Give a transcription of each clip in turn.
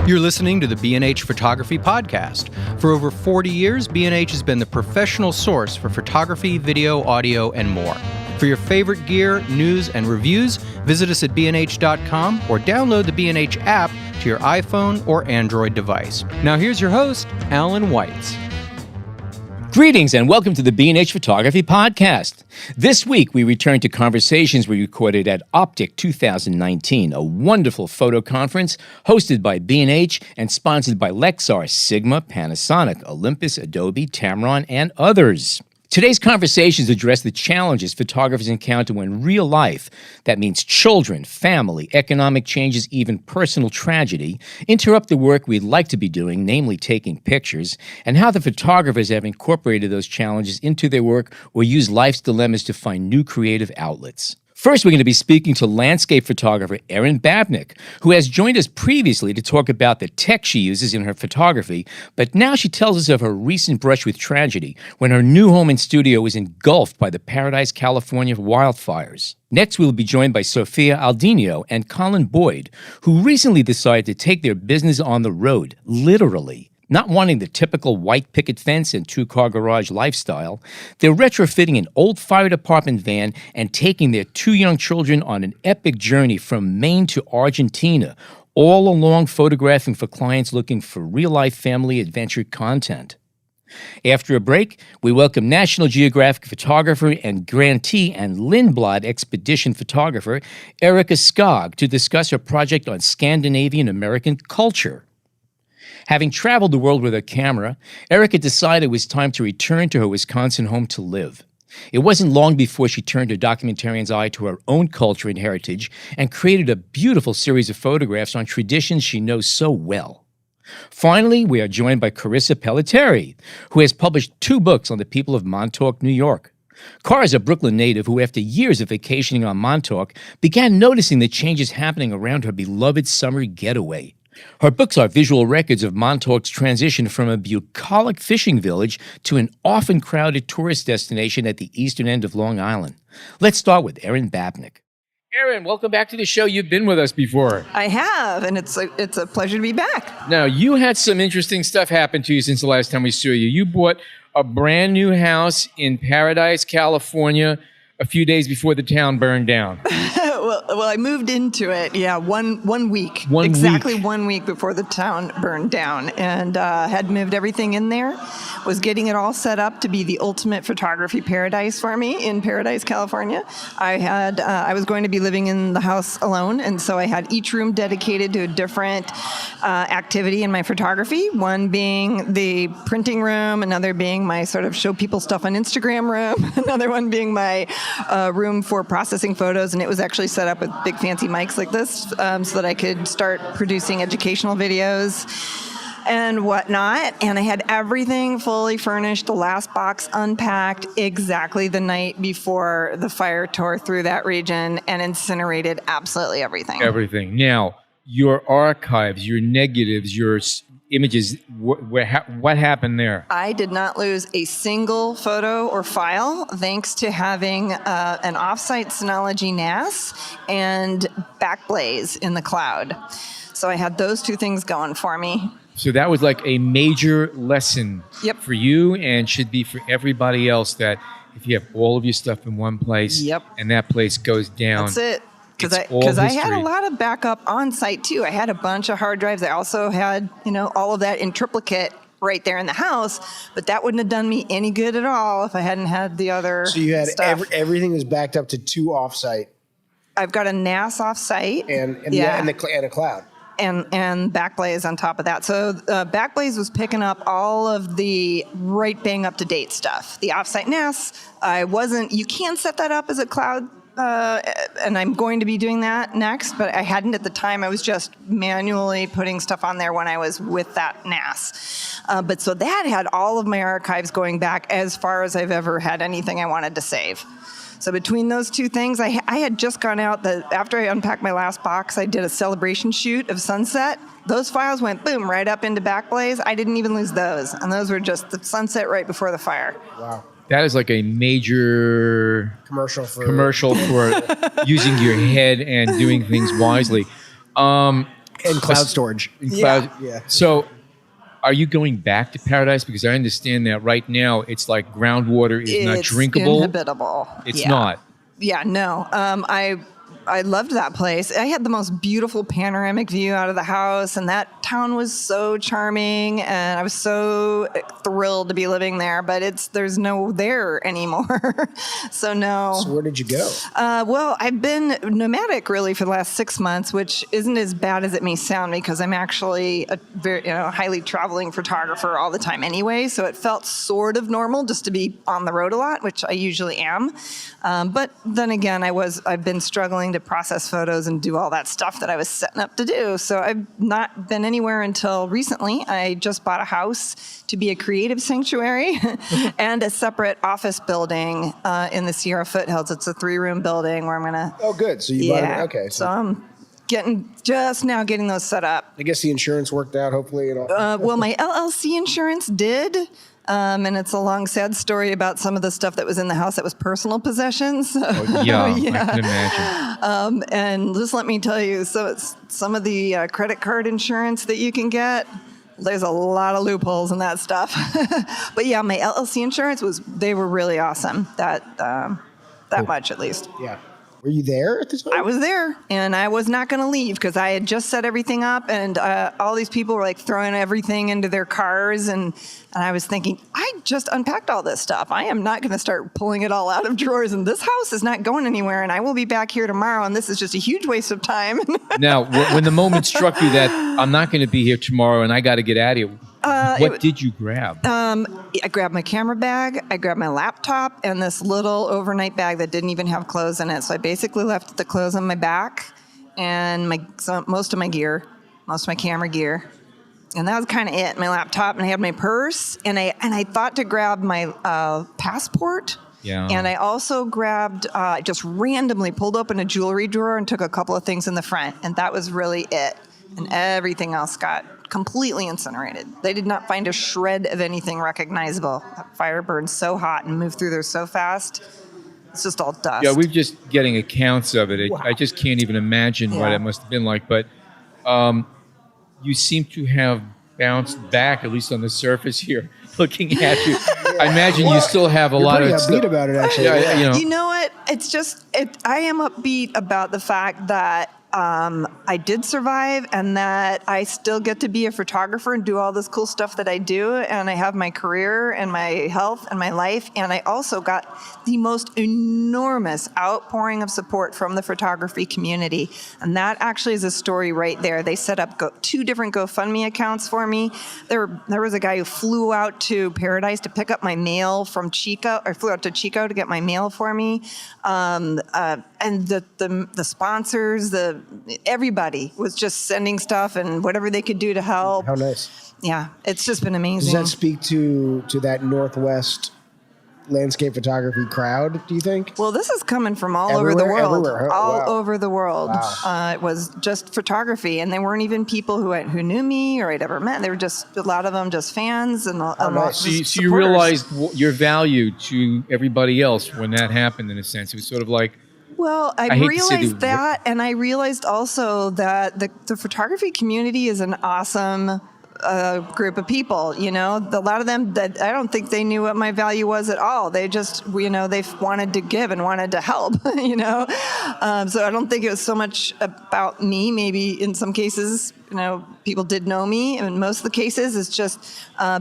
You're listening to the B&H Photography Podcast. For over 40 years, B&H has been the professional source for photography, video, audio, and more. For your favorite gear, news, and reviews, visit us at bnh.com or download the B&H app to your iPhone or Android device. Now here's your host, Alan Weitz. Greetings and welcome to the B&H Photography Podcast. This week we return to conversations we recorded at Optic 2019, a wonderful photo conference hosted by B&H and sponsored by Lexar, Sigma, Panasonic, Olympus, Adobe, Tamron, and others. Today's conversations address the challenges photographers encounter when real life, that means children, family, economic changes, even personal tragedy, interrupt the work we'd like to be doing, namely taking pictures, and how the photographers have incorporated those challenges into their work or use life's dilemmas to find new creative outlets. First, we're going to be speaking to landscape photographer Erin Babnik, who has joined us previously to talk about the tech she uses in her photography, but now she tells us of her recent brush with tragedy when her new home and studio was engulfed by the Paradise, California wildfires. Next, we'll be joined by Sofia Aldinio and Colin Boyd, who recently decided to take their business on the road, literally. Not wanting the typical white picket fence and two-car garage lifestyle, they're retrofitting an old fire department van and taking their two young children on an epic journey from Maine to Argentina, all along photographing for clients looking for real-life family adventure content. After a break, we welcome National Geographic photographer and grantee and Lindblad expedition photographer Erika Skogg to discuss her project on Scandinavian American culture. Having traveled the world with her camera, Erika decided it was time to return to her Wisconsin home to live. It wasn't long before she turned her documentarian's eye to her own culture and heritage and created a beautiful series of photographs on traditions she knows so well. Finally, we are joined by Pelleteri, who has published 2 books on the people of Montauk, New York. Carr is a Brooklyn native who, after years of vacationing on Montauk, began noticing the changes happening around her beloved summer getaway. Her books are visual records of Montauk's transition from a bucolic fishing village to an often crowded tourist destination at the eastern end of Long Island. Let's start with Erin Babnik. Erin, welcome back to the show. You've been with us before. I have, and it's a pleasure to be back. Now, you had some interesting stuff happen to you since the last time we saw you. You bought a brand new house in Paradise, California, a few days before the town burned down. Well, I moved into it, one week. Exactly 1 week before the town burned down, and had moved everything in there, was getting it all set up to be the ultimate photography paradise for me in Paradise, California. I was going to be living in the house alone, and so I had each room dedicated to a different activity in my photography, one being the printing room, another being my sort of show people stuff on Instagram room, another one being my room for processing photos, and it was actually set up with big fancy mics like this so that I could start producing educational videos and whatnot. And I had everything fully furnished, the last box unpacked exactly the night before the fire tore through that region and incinerated absolutely everything. Everything. Now, your archives, your negatives, your images, what happened there? I did not lose a single photo or file thanks to having an offsite Synology NAS and Backblaze in the cloud. So I had those 2 things going for me. So that was like a major lesson for you and should be for everybody else, that if you have all of your stuff in one place and that place goes down. That's it. Because I had a lot of backup on site too. I had a bunch of hard drives. I also had, all of that in triplicate right there in the house, but that wouldn't have done me any good at all if I hadn't had the other stuff. So you had everything was backed up to 2 offsite. I've got a NAS offsite. And a cloud. And Backblaze on top of that. So Backblaze was picking up all of the right bang up to date stuff. The offsite NAS, you can set that up as a cloud, and I'm going to be doing that next, but I hadn't at the time. I was just manually putting stuff on there when I was with that NAS. But so that had all of my archives going back as far as I've ever had anything I wanted to save. So between those 2 things, I had just gone out, after I unpacked my last box, I did a celebration shoot of sunset. Those files went, boom, right up into Backblaze. I didn't even lose those. And those were just the sunset right before the fire. Wow. That is like a major commercial for using your head and doing things wisely. And cloud storage. Yeah. So are you going back to Paradise? Because I understand that right now it's like groundwater is not drinkable. It's inhabitable. It's not. Yeah, no. I loved that place. I had the most beautiful panoramic view out of the house, and that town was so charming, and I was so thrilled to be living there, but there's no there anymore. So no. So where did you go? Well, I've been nomadic really for the last 6 months, which isn't as bad as it may sound because I'm actually a very highly traveling photographer all the time anyway, so it felt sort of normal just to be on the road a lot, which I usually am. But then again, I've been struggling to process photos and do all that stuff that I was setting up to do. So I've not been anywhere until recently. I just bought a house to be a creative sanctuary and a separate office building in the Sierra Foothills. It's a 3-room building where I'm going to... Oh, good. So you bought it. Okay. So I'm just now getting those set up. I guess the insurance worked out, hopefully. And all. Well, my LLC insurance did. And it's a long, sad story about some of the stuff that was in the house that was personal possessions. Oh, yeah, I can imagine. And just let me tell you, so it's some of the credit card insurance that you can get, there's a lot of loopholes in that stuff. But yeah, my LLC insurance they were really awesome. That much at least. Yeah. Were you there at this time? I was there, and I was not going to leave because I had just set everything up, and all these people were like throwing everything into their cars, and I was thinking, I just unpacked all this stuff. I am not going to start pulling it all out of drawers, and this house is not going anywhere, and I will be back here tomorrow, and this is just a huge waste of time. Now, when the moment struck you that I'm not going to be here tomorrow and I got to get out of here, what did you grab? I grabbed my camera bag, I grabbed my laptop, and this little overnight bag that didn't even have clothes in it. So I basically left the clothes on my back and most of my gear, most of my camera gear. And that was kind of it, my laptop, and I had my purse, and I thought to grab my passport. Yeah. And I also grabbed, just randomly pulled open a jewelry drawer and took a couple of things in the front, and that was really it. And everything else got completely incinerated. They did not find a shred of anything recognizable. That fire burned so hot and moved through there so fast. It's just all dust. Yeah, we're just getting accounts of it. Wow. I just can't even imagine what it must have been like. But you seem to have bounced back, at least on the surface here, looking at you. I imagine you still have a lot of upbeat about it, actually. Yeah. You know what? It's just, I am upbeat about the fact that I did survive and that I still get to be a photographer and do all this cool stuff that I do. And I have my career and my health and my life. And I also got the most enormous outpouring of support from the photography community. And that actually is a story right there. They set up 2 different GoFundMe accounts for me. There was a guy who flew out to Paradise to pick up my mail from Chico, or flew out to Chico to get my mail for me. And the sponsors, everybody was just sending stuff and whatever they could do to help. How nice. Yeah, it's just been amazing. Does that speak to that Northwest landscape photography crowd, do you think? Well, this is coming from all over the world. Wow. Over the world. Wow. It was just photography, and they weren't even people who knew me or I'd ever met. They were just, a lot of them just fans and nice. So you realized your value to everybody else when that happened, in a sense. It was sort of like, well, I realized that, and I realized also that the photography community is an awesome group of people. You know, a lot of them, that I don't think they knew what my value was at all. They just, they wanted to give and wanted to help. So I don't think it was so much about me. Maybe in some cases, people did know me. In most of the cases, it's just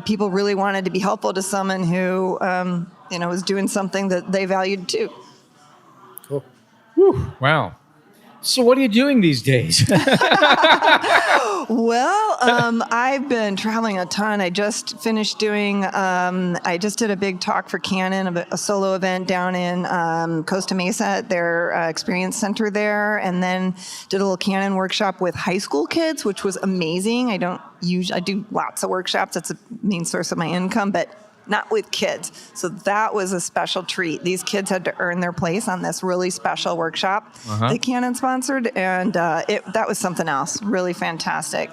people really wanted to be helpful to someone who, was doing something that they valued too. Cool. Whew, wow. So what are you doing these days? Well, I've been traveling a ton. I just finished doing, I just did a big talk for Canon, a solo event down in Costa Mesa at their experience center there, and then did a little Canon workshop with high school kids, which was amazing. I do lots of workshops. That's a main source of my income, but not with kids. So that was a special treat. These kids had to earn their place on this really special workshop that Canon sponsored, and that was something else, really fantastic.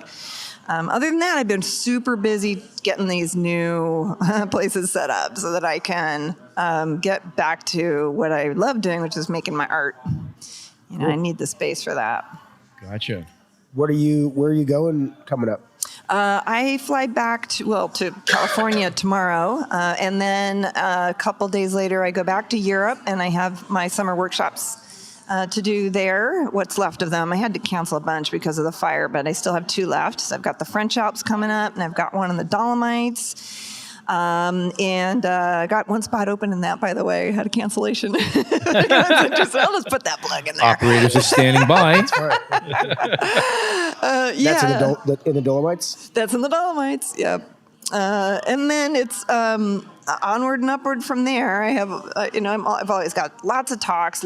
Other than that, I've been super busy getting these new places set up so that I can get back to what I love doing, which is making my art. I need the space for that. Gotcha. Where are you going coming up? I fly back to California tomorrow, and then a couple days later I go back to Europe, and I have my summer workshops to do there, what's left of them. I had to cancel a bunch because of the fire, but I still have 2 left. So I've got the French Alps coming up, and I've got one in the Dolomites. And I got one spot open in that, by the way. I had a cancellation. I'll just put that plug in there. Operators are standing by. Yeah. That's in the Dolomites? That's in the Dolomites, yep. And then it's onward and upward from there. I have, I've always got lots of talks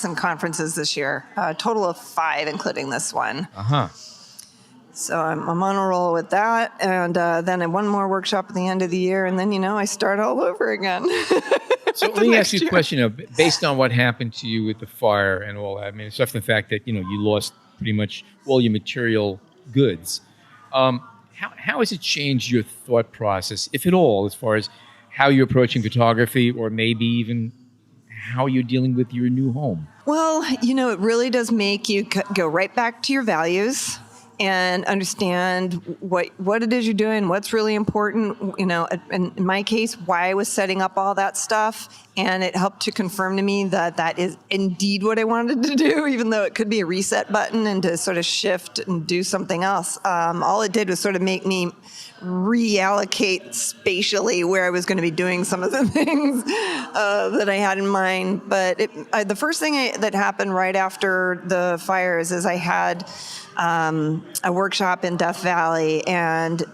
and conferences this year. A total of 5, including this one. Uh-huh. So I'm on a roll with that, and then one more workshop at the end of the year, and then, I start all over again. So let me ask you a question, based on what happened to you with the fire and all that. I mean, except for the fact that, you lost pretty much all your material goods. How has it changed your thought process, if at all, as far as how you're approaching photography, or maybe even how you're dealing with your new home? Well, it really does make you go right back to your values and understand what it is you're doing, what's really important, in my case, why I was setting up all that stuff. And it helped to confirm to me that is indeed what I wanted to do, even though it could be a reset button and to sort of shift and do something else. All it did was sort of make me reallocate spatially where I was going to be doing some of the things that I had in mind. But the first thing that happened right after the fires is I had a workshop in Death Valley, and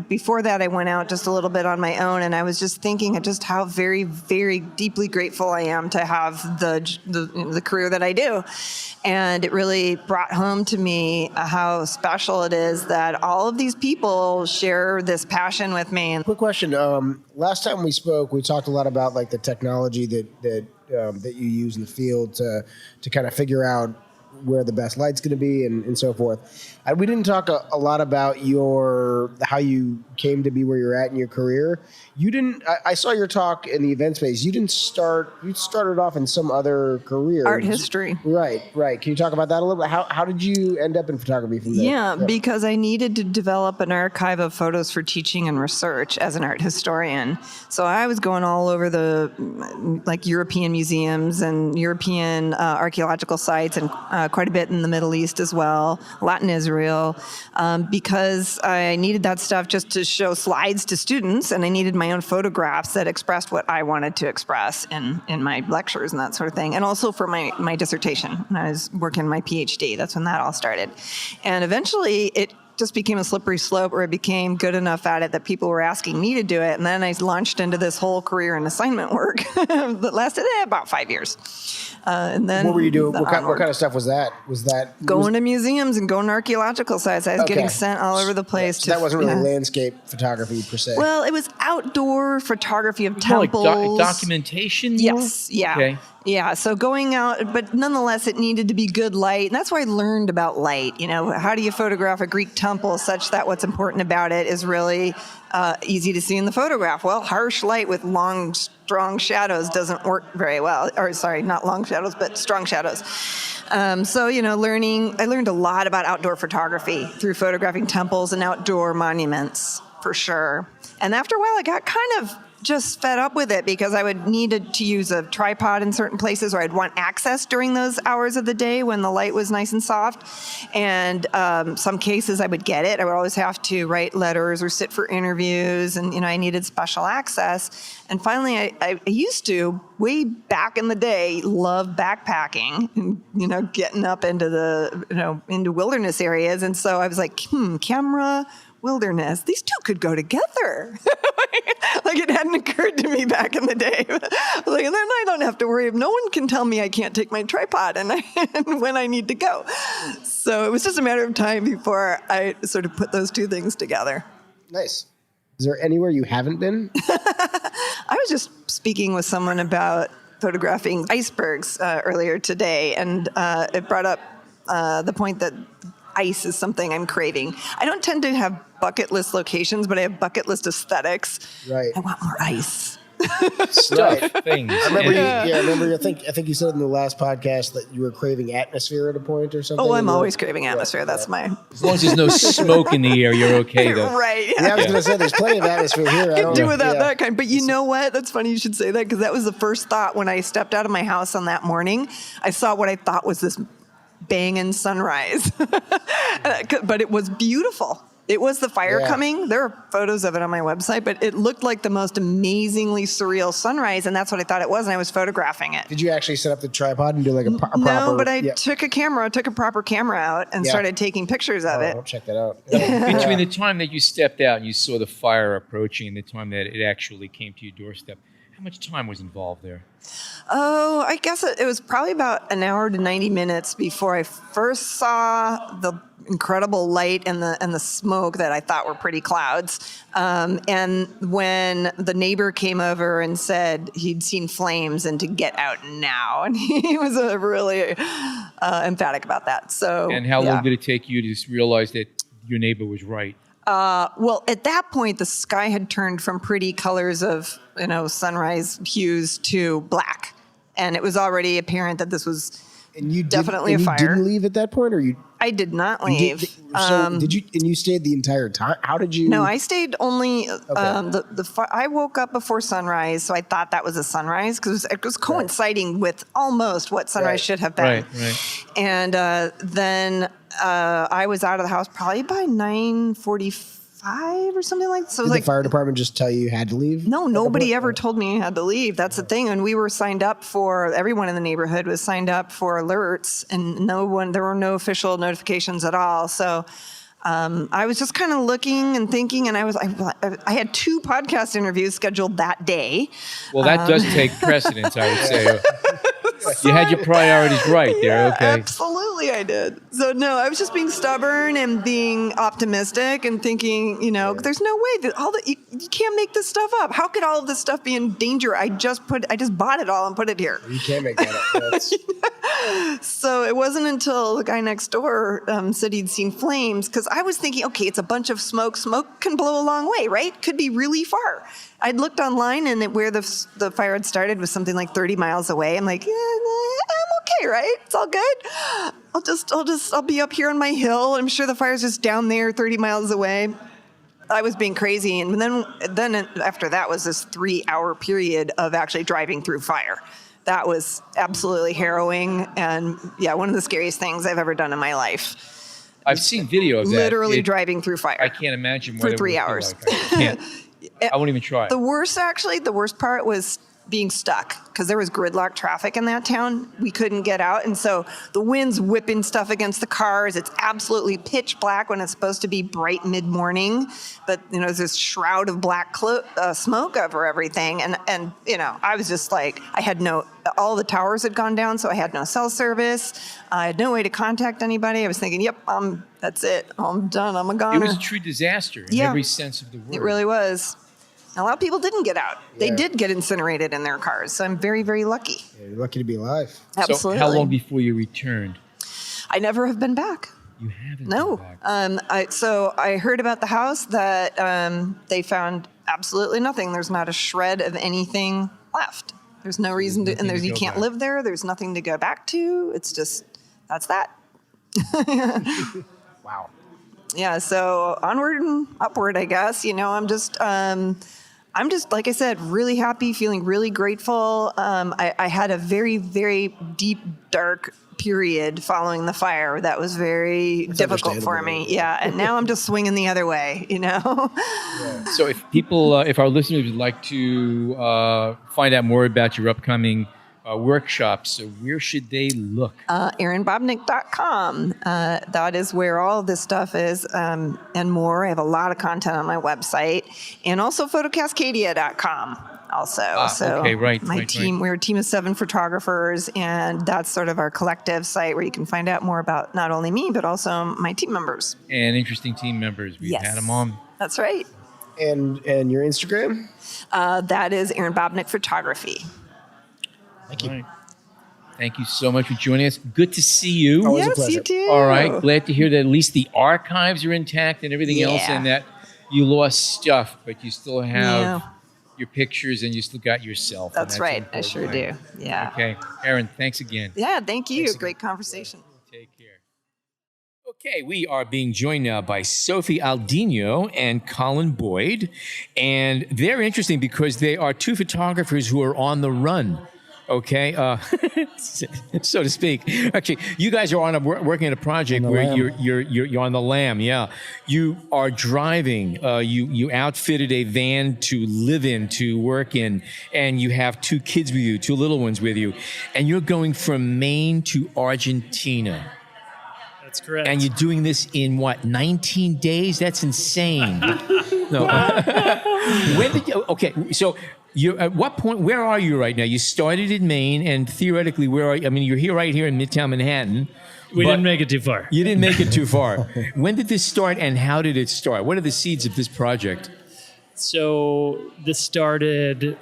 before that I went out just a little bit on my own, and I was just thinking of just how very, very deeply grateful I am to have the career that I do. And it really brought home to me how special it is that all of these people share this passion with me. Quick question. Last time we spoke, we talked a lot about like the technology that you use in the field to kind of figure out where the best light's going to be and so forth. We didn't talk a lot about how you came to be where you're at in your career. You didn't. I saw your talk in the event space. You started off in some other career. Art history. Right. Can you talk about that a little bit? How did you end up in photography from there? Yeah, because I needed to develop an archive of photos for teaching and research as an art historian. So I was going all over the European museums and European archaeological sites, and quite a bit in the Middle East as well, Latin Israel, because I needed that stuff just to show slides to students, and I needed my own photographs that expressed what I wanted to express in my lectures and that sort of thing, and also for my dissertation when I was working my PhD. That's when that all started. And eventually it just became a slippery slope where I became good enough at it that people were asking me to do it. And then I launched into this whole career in assignment work that lasted about 5 years. And then what were you doing? What kind of stuff was that? Going to museums and going to archaeological sites. I was getting sent all over the place. So that wasn't really landscape photography per se. Well, it was outdoor photography of temples. Like documentation? Yes. Yeah. Okay. Yeah, so going out, but nonetheless, it needed to be good light. And that's why I learned about light. How do you photograph a Greek temple such that what's important about it is really easy to see in the photograph? Well, harsh light with long, strong shadows doesn't work very well. Or sorry, not long shadows, but strong shadows. So, I learned a lot about outdoor photography through photographing temples and outdoor monuments, for sure. And after a while, I got kind of just fed up with it because I would need to use a tripod in certain places, or I'd want access during those hours of the day when the light was nice and soft. And some cases I would get it. I would always have to write letters or sit for interviews, and I needed special access. And finally, I used to, way back in the day, love backpacking and getting up into the into wilderness areas. And so I was like, camera, wilderness, these two could go together. Like it hadn't occurred to me back in the day. And then I don't have to worry. No one can tell me I can't take my tripod and when I need to go. So it was just a matter of time before I sort of put those two things together. Nice. Is there anywhere you haven't been? I was just speaking with someone about photographing icebergs earlier today, and it brought up the point that ice is something I'm craving. I don't tend to have bucket list locations, but I have bucket list aesthetics. Right. I want more ice. stuff, things. I remember. I think you said in the last podcast that you were craving atmosphere at a point or something. Oh, I'm always craving atmosphere. That's my. As long as there's no smoke in the air, you're okay though. Right. Yeah, I was going to say there's plenty of atmosphere here. I Could do without that kind. But you know what? That's funny you should say that, because that was the first thought when I stepped out of my house on that morning. I saw what I thought was this banging sunrise, but it was beautiful. It was the fire coming. There are photos of it on my website, but it looked like the most amazingly surreal sunrise, and that's what I thought it was, and I was photographing it. Did you actually set up the tripod and do like a proper? No, but I took a proper camera out and started taking pictures of it. I'll check that out. Between the time that you stepped out and you saw the fire approaching and the time that it actually came to your doorstep, how much time was involved there? Oh, I guess it was probably about an hour to 90 minutes before I first saw the incredible light and the smoke that I thought were pretty clouds. And when the neighbor came over and said he'd seen flames and to get out now, and he was really emphatic about that. So, and how long did it take you to realize that your neighbor was right? Well, at that point, the sky had turned from pretty colors of, sunrise hues to black. And it was already apparent that this was definitely a fire. You didn't leave at that point, or you? I did not leave. Did you? And you stayed the entire time? How did you? No, I stayed only. I woke up before sunrise, so I thought that was a sunrise because it was coinciding with almost what sunrise should have been. Right. And then I was out of the house probably by 9:45 or something like that. So did the fire department just tell you had to leave? No, nobody ever told me I had to leave. That's the thing. And we were signed up for, everyone in the neighborhood was signed up for alerts, and there were no official notifications at all. So I was just kind of looking and thinking, and I had 2 podcast interviews scheduled that day. Well, that does take precedence, I would say. You had your priorities right there, okay. Absolutely I did. So no, I was just being stubborn and being optimistic and thinking, there's no way that you can't make this stuff up. How could all of this stuff be in danger? I just bought it all and put it here. You can't make that up. So it wasn't until the guy next door said he'd seen flames, because I was thinking, okay, it's a bunch of smoke. Smoke can blow a long way, right? Could be really far. I'd looked online, and where the fire had started was something like 30 miles away. I'm like, I'm okay, right? It's all good. I'll be up here on my hill. I'm sure the fire's just down there 30 miles away. I was being crazy. And then after that was this 3-hour period of actually driving through fire. That was absolutely harrowing. And one of the scariest things I've ever done in my life. I've seen video of that. Literally driving through fire. I can't imagine what for it 3 would hours. Like. I can't. I won't even try. The worst part was being stuck, because there was gridlock traffic in that town. We couldn't get out. And so the wind's whipping stuff against the cars. It's absolutely pitch black when it's supposed to be bright mid-morning. But, there's this shroud of black smoke over everything. And I was just like, all the towers had gone down, so I had no cell service. I had no way to contact anybody. I was thinking, yep, that's it. I'm done. I'm a goner. It was a true disaster in every sense of the word. It really was. A lot of people didn't get out. They did get incinerated in their cars. So I'm very, very lucky. Yeah, you're lucky to be alive. Absolutely. So how long before you returned? I never have been back. You haven't been back? So I heard about the house that they found absolutely nothing. There's not a shred of anything left. There's no reason to, and you can't live there. There's nothing to go back to. It's just, that's that. Wow. Yeah, so onward and upward, I guess. I'm just, like I said, really happy, feeling really grateful. I had a very, very deep, dark period following the fire that was very difficult for me. Yeah, and now I'm just swinging the other way, Yeah. So if our listeners would like to find out more about your upcoming workshops, where should they look? ErinBabnik.com. That is where all of this stuff is, and more. I have a lot of content on my website, and also photocascadia.com. Also, okay, right. My team, we're a team of 7 photographers, and that's sort of our collective site where you can find out more about not only me but also my team members. And interesting team members. We've had them on. That's right. And your Instagram? That is Erin Babnik Photography. Thank you. Right. Thank you so much for joining us. Good to see you. Always a yes, pleasure. you too. All right. Glad to hear that at least the archives are intact and everything else, and that you lost stuff, but you still have your pictures and you still got yourself. That's right. I sure do. Yeah. Okay. Erin, thanks again. Yeah, thank you. Great conversation. Take care. Okay, we are being joined now by Sofia Aldinio and Colin Boyd. And they're interesting because they are two photographers who are on the run. Okay, so to speak. Actually, you guys are working on a project where you're on the lam. Yeah, you are driving. You outfitted a van to live in, to work in, and you have two kids with you, two little ones with you, and you're going from Maine to Argentina. That's correct. And you're doing this in what, 19 days? That's insane. No. When did you? Okay, so. At what point, where are you right now? You started in Maine, and theoretically, where are you? I mean, you're right here in Midtown Manhattan. We didn't make it too far. You didn't make it too far. When did this start, and how did it start? What are the seeds of this project? So this started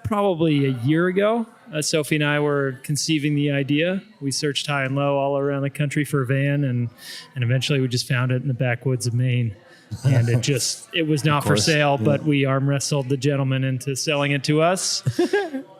probably a year ago. Sophie and I were conceiving the idea. We searched high and low all around the country for a van, and eventually we just found it in the backwoods of Maine. And it was not for sale, but we arm wrestled the gentleman into selling it to us.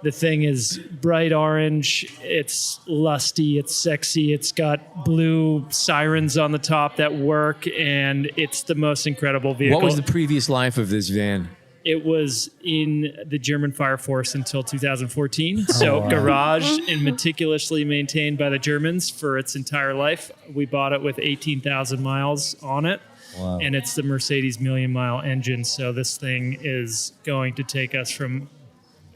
The thing is bright orange. It's lusty. It's sexy. It's got blue sirens on the top that work, and it's the most incredible vehicle. What was the previous life of this van? It was in the German Fire Force until 2014. So garaged and meticulously maintained by the Germans for its entire life. We bought it with 18,000 miles on it. Wow. And it's the Mercedes million-mile engine, so this thing is going to take us from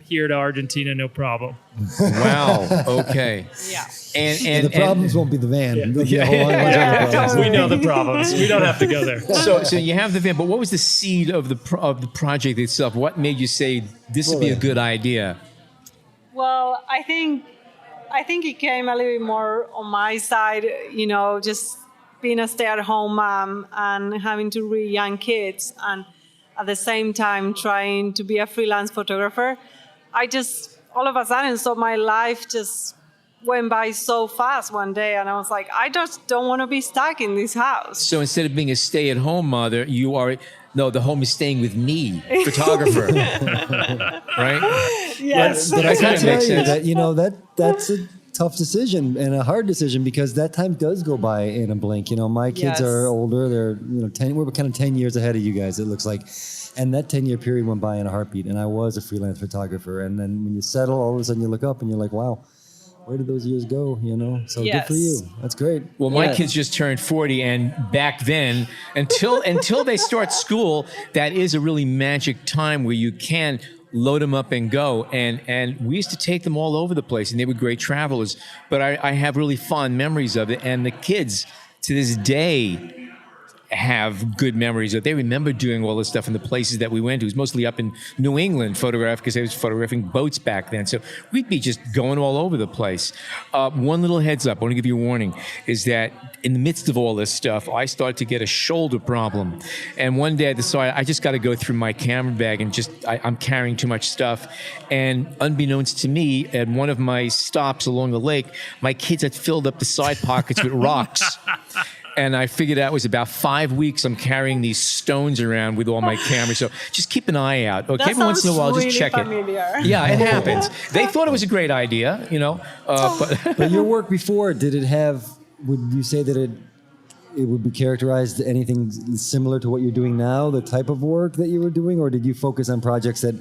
here to Argentina, no problem. Wow. Okay. Yeah. And the problems won't be the van. We know the problems. We don't have to go there. So you have the van, but what was the seed of the project itself? What made you say this would be a good idea? Well, I think it came a little bit more on my side, just being a stay-at-home mom and having two really young kids, and at the same time trying to be a freelance photographer. I just, all of a sudden, so my life just went by so fast one day, and I was like, I just don't want to be stuck in this house. So instead of being a stay-at-home mother, the home is staying with me, photographer. Right? Yes. But I can tell you that, that's a tough decision and a hard decision, because that time does go by in a blink. My kids are older. They're 10. We're kind of 10 years ahead of you guys, it looks like. And that 10-year period went by in a heartbeat. And I was a freelance photographer. And then when you settle, all of a sudden you look up and you're like, wow, where did those years go? So good for you. That's great. Well, my kids just turned 40, and back then, until they start school, that is a really magic time where you can load them up and go. And we used to take them all over the place, and they were great travelers. But I have really fond memories of it. And the kids, to this day, have good memories of. They remember doing all this stuff in the places that we went to. It was mostly up in New England, because I was photographing boats back then. So we'd be just going all over the place. One little heads up, I want to give you a warning, is that in the midst of all this stuff, I started to get a shoulder problem. And one day I decided I just got to go through my camera bag, and I'm carrying too much stuff. And unbeknownst to me, at one of my stops along the lake, my kids had filled up the side pockets with rocks. And I figured out it was about 5 weeks I'm carrying these stones around with all my cameras. So just keep an eye out. Okay, that every once in a while, really just check familiar. it. Yeah, it happens. They thought it was a great idea, But your work before, would you say that it would be characterized anything similar to what you're doing now, the type of work that you were doing? Or did you focus on projects that,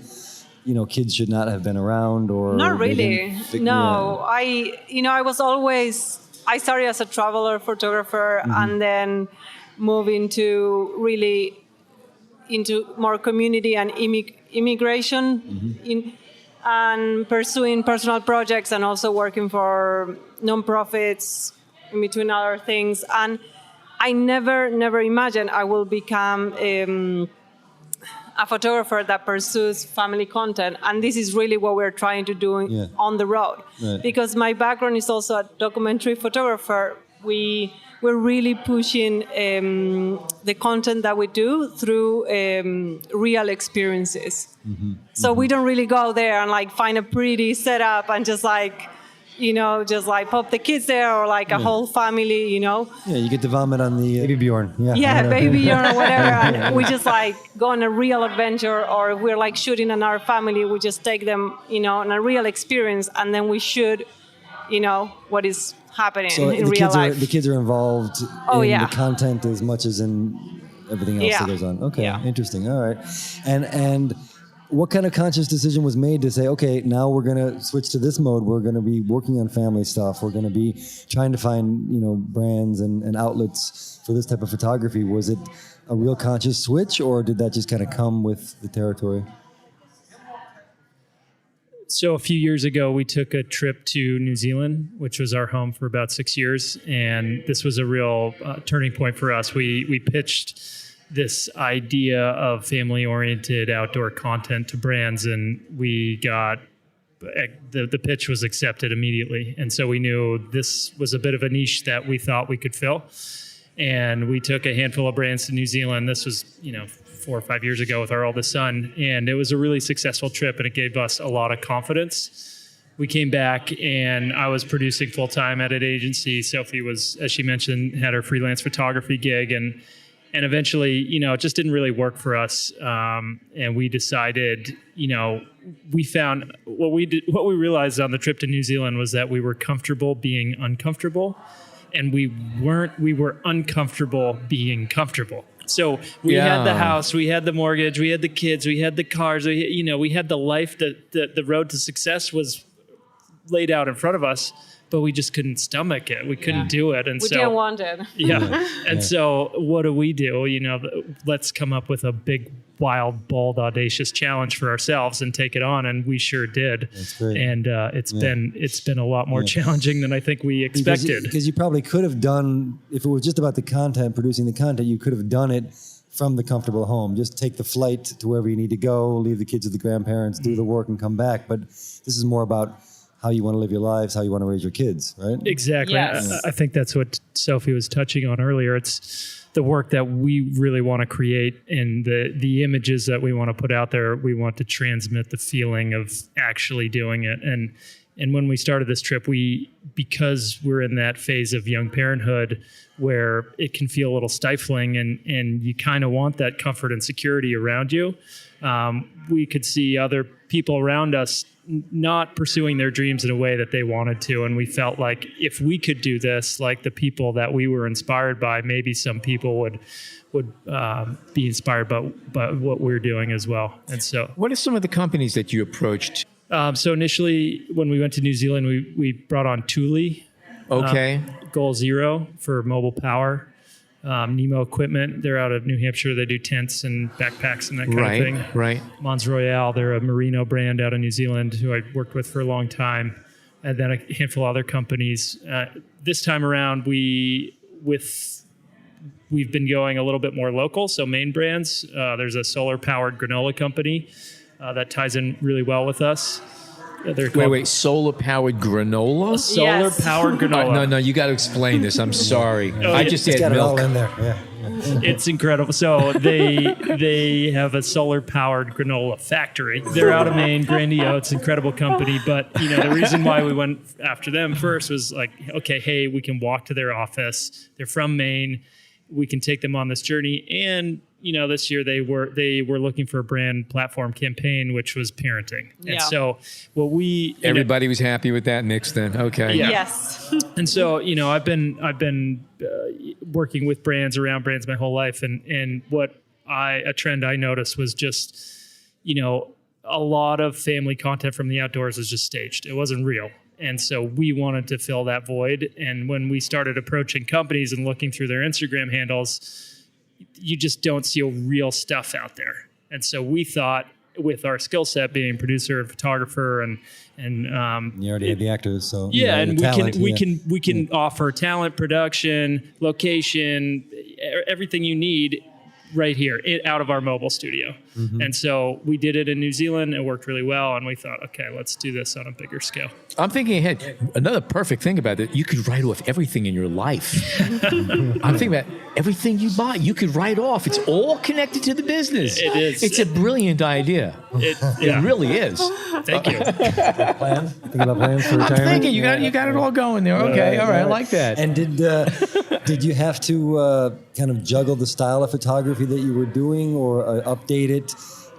kids should not have been around? Or not really. No, I started as a traveler photographer, and then moved into more community and immigration, and pursuing personal projects, and also working for nonprofits in between other things. And I never imagined I will become a photographer that pursues family content, and this is really what we're trying to do on the road. Right. Because my background is also a documentary photographer. We're really pushing the content that we do through real experiences. So we don't really go there and find a pretty setup and just just like pop the kids there or like a whole family, Yeah, you get to vomit on the baby Bjorn. Yeah, baby Bjorn or whatever. And we just like go on a real adventure, or if we're like shooting on our family, we just take them, on a real experience, and then we shoot, what is happening in real life. The kids are involved in the content as much as in everything else that goes on. Okay, interesting. All right. And what kind of conscious decision was made to say, okay, now we're going to switch to this mode. We're going to be working on family stuff. We're going to be trying to find, brands and outlets for this type of photography. Was it a real conscious switch, or did that just kind of come with the territory? So a few years ago, we took a trip to New Zealand, which was our home for about 6 years. And this was a real turning point for us. We pitched this idea of family-oriented outdoor content to brands, and we got the pitch was accepted immediately. And so we knew this was a bit of a niche that we thought we could fill. And we took a handful of brands to New Zealand. This was, 4 or 5 years ago with our oldest son. And it was a really successful trip, and it gave us a lot of confidence. We came back, and I was producing full-time at an agency. Sophie was, as she mentioned, had her freelance photography gig, and eventually, it just didn't really work for us. And we decided, we found what we realized on the trip to New Zealand was that we were comfortable being uncomfortable, and we were uncomfortable being comfortable. So we had the house, we had the mortgage, we had the kids, we had the cars, we had the life that the road to success was laid out in front of us. But we just couldn't stomach it. We couldn't do it. And we didn't want it. Yeah. And so what do? Let's come up with a big, wild, bold, audacious challenge for ourselves and take it on. And we sure did. That's great. And it's been a lot more challenging than I think we expected. Because you probably could have done, if it was just about the content, producing the content, you could have done it from the comfortable home. Just take the flight to wherever you need to go, leave the kids with the grandparents, do the work and come back. But this is more about how you want to live your lives, how you want to raise your kids, right? Exactly. Yes. I think that's what Sophie was touching on earlier. It's the work that we really want to create, and the images that we want to put out there. We want to transmit the feeling of actually doing it. And when we started this trip, because we're in that phase of young parenthood where it can feel a little stifling, and you kind of want that comfort and security around you. We could see other people around us not pursuing their dreams in a way that they wanted to. And we felt like if we could do this, like the people that we were inspired by, maybe some people would be inspired by what we're doing as well. And so, what are some of the companies that you approached? So initially, when we went to New Zealand, we brought on Thule. Okay. Goal Zero for mobile power. Nemo Equipment, they're out of New Hampshire. They do tents and backpacks and that kind of thing. Right. Mons Royale, they're a merino brand out of New Zealand who I worked with for a long time. And then a handful of other companies. This time around, we've been going a little bit more local, so main brands. There's a solar-powered granola company that ties in really well with us. Wait, solar-powered granola? Solar-powered granola. No, you got to explain this. I'm sorry. I just It's had got it all milk. in there. Yeah. It's incredible. So they have a solar-powered granola factory. They're out of Maine, Grandio. It's an incredible company. But the reason why we went after them first was like, okay, hey, we can walk to their office. They're from Maine. We can take them on this journey. And this year they were looking for a brand platform campaign, which was parenting. Yeah. And so Everybody was happy with that mix then. Okay. Yeah. Yes. And so, I've been working with around brands my whole life. And a trend I noticed was just, a lot of family content from the outdoors is just staged. It wasn't real. And so we wanted to fill that void. And when we started approaching companies and looking through their Instagram handles, you just don't see real stuff out there. And so we thought, with our skill set being producer and photographer and You already had the actors, so yeah, and we talent, can offer talent, production, location, everything you need right here, out of our mobile studio. And so we did it in New Zealand. It worked really well. And we thought, okay, let's do this on a bigger scale. I'm thinking ahead. Another perfect thing about it, you could write off everything in your life. I'm thinking about everything you buy. You could write off. It's all connected to the business. It is. It's a brilliant idea. It really is. Thank you. Plans? Thinking about plans for retirement? I'm thinking you got it all going there. Okay, all right, I like that. And did you have to kind of juggle the style of photography that you were doing, or update it?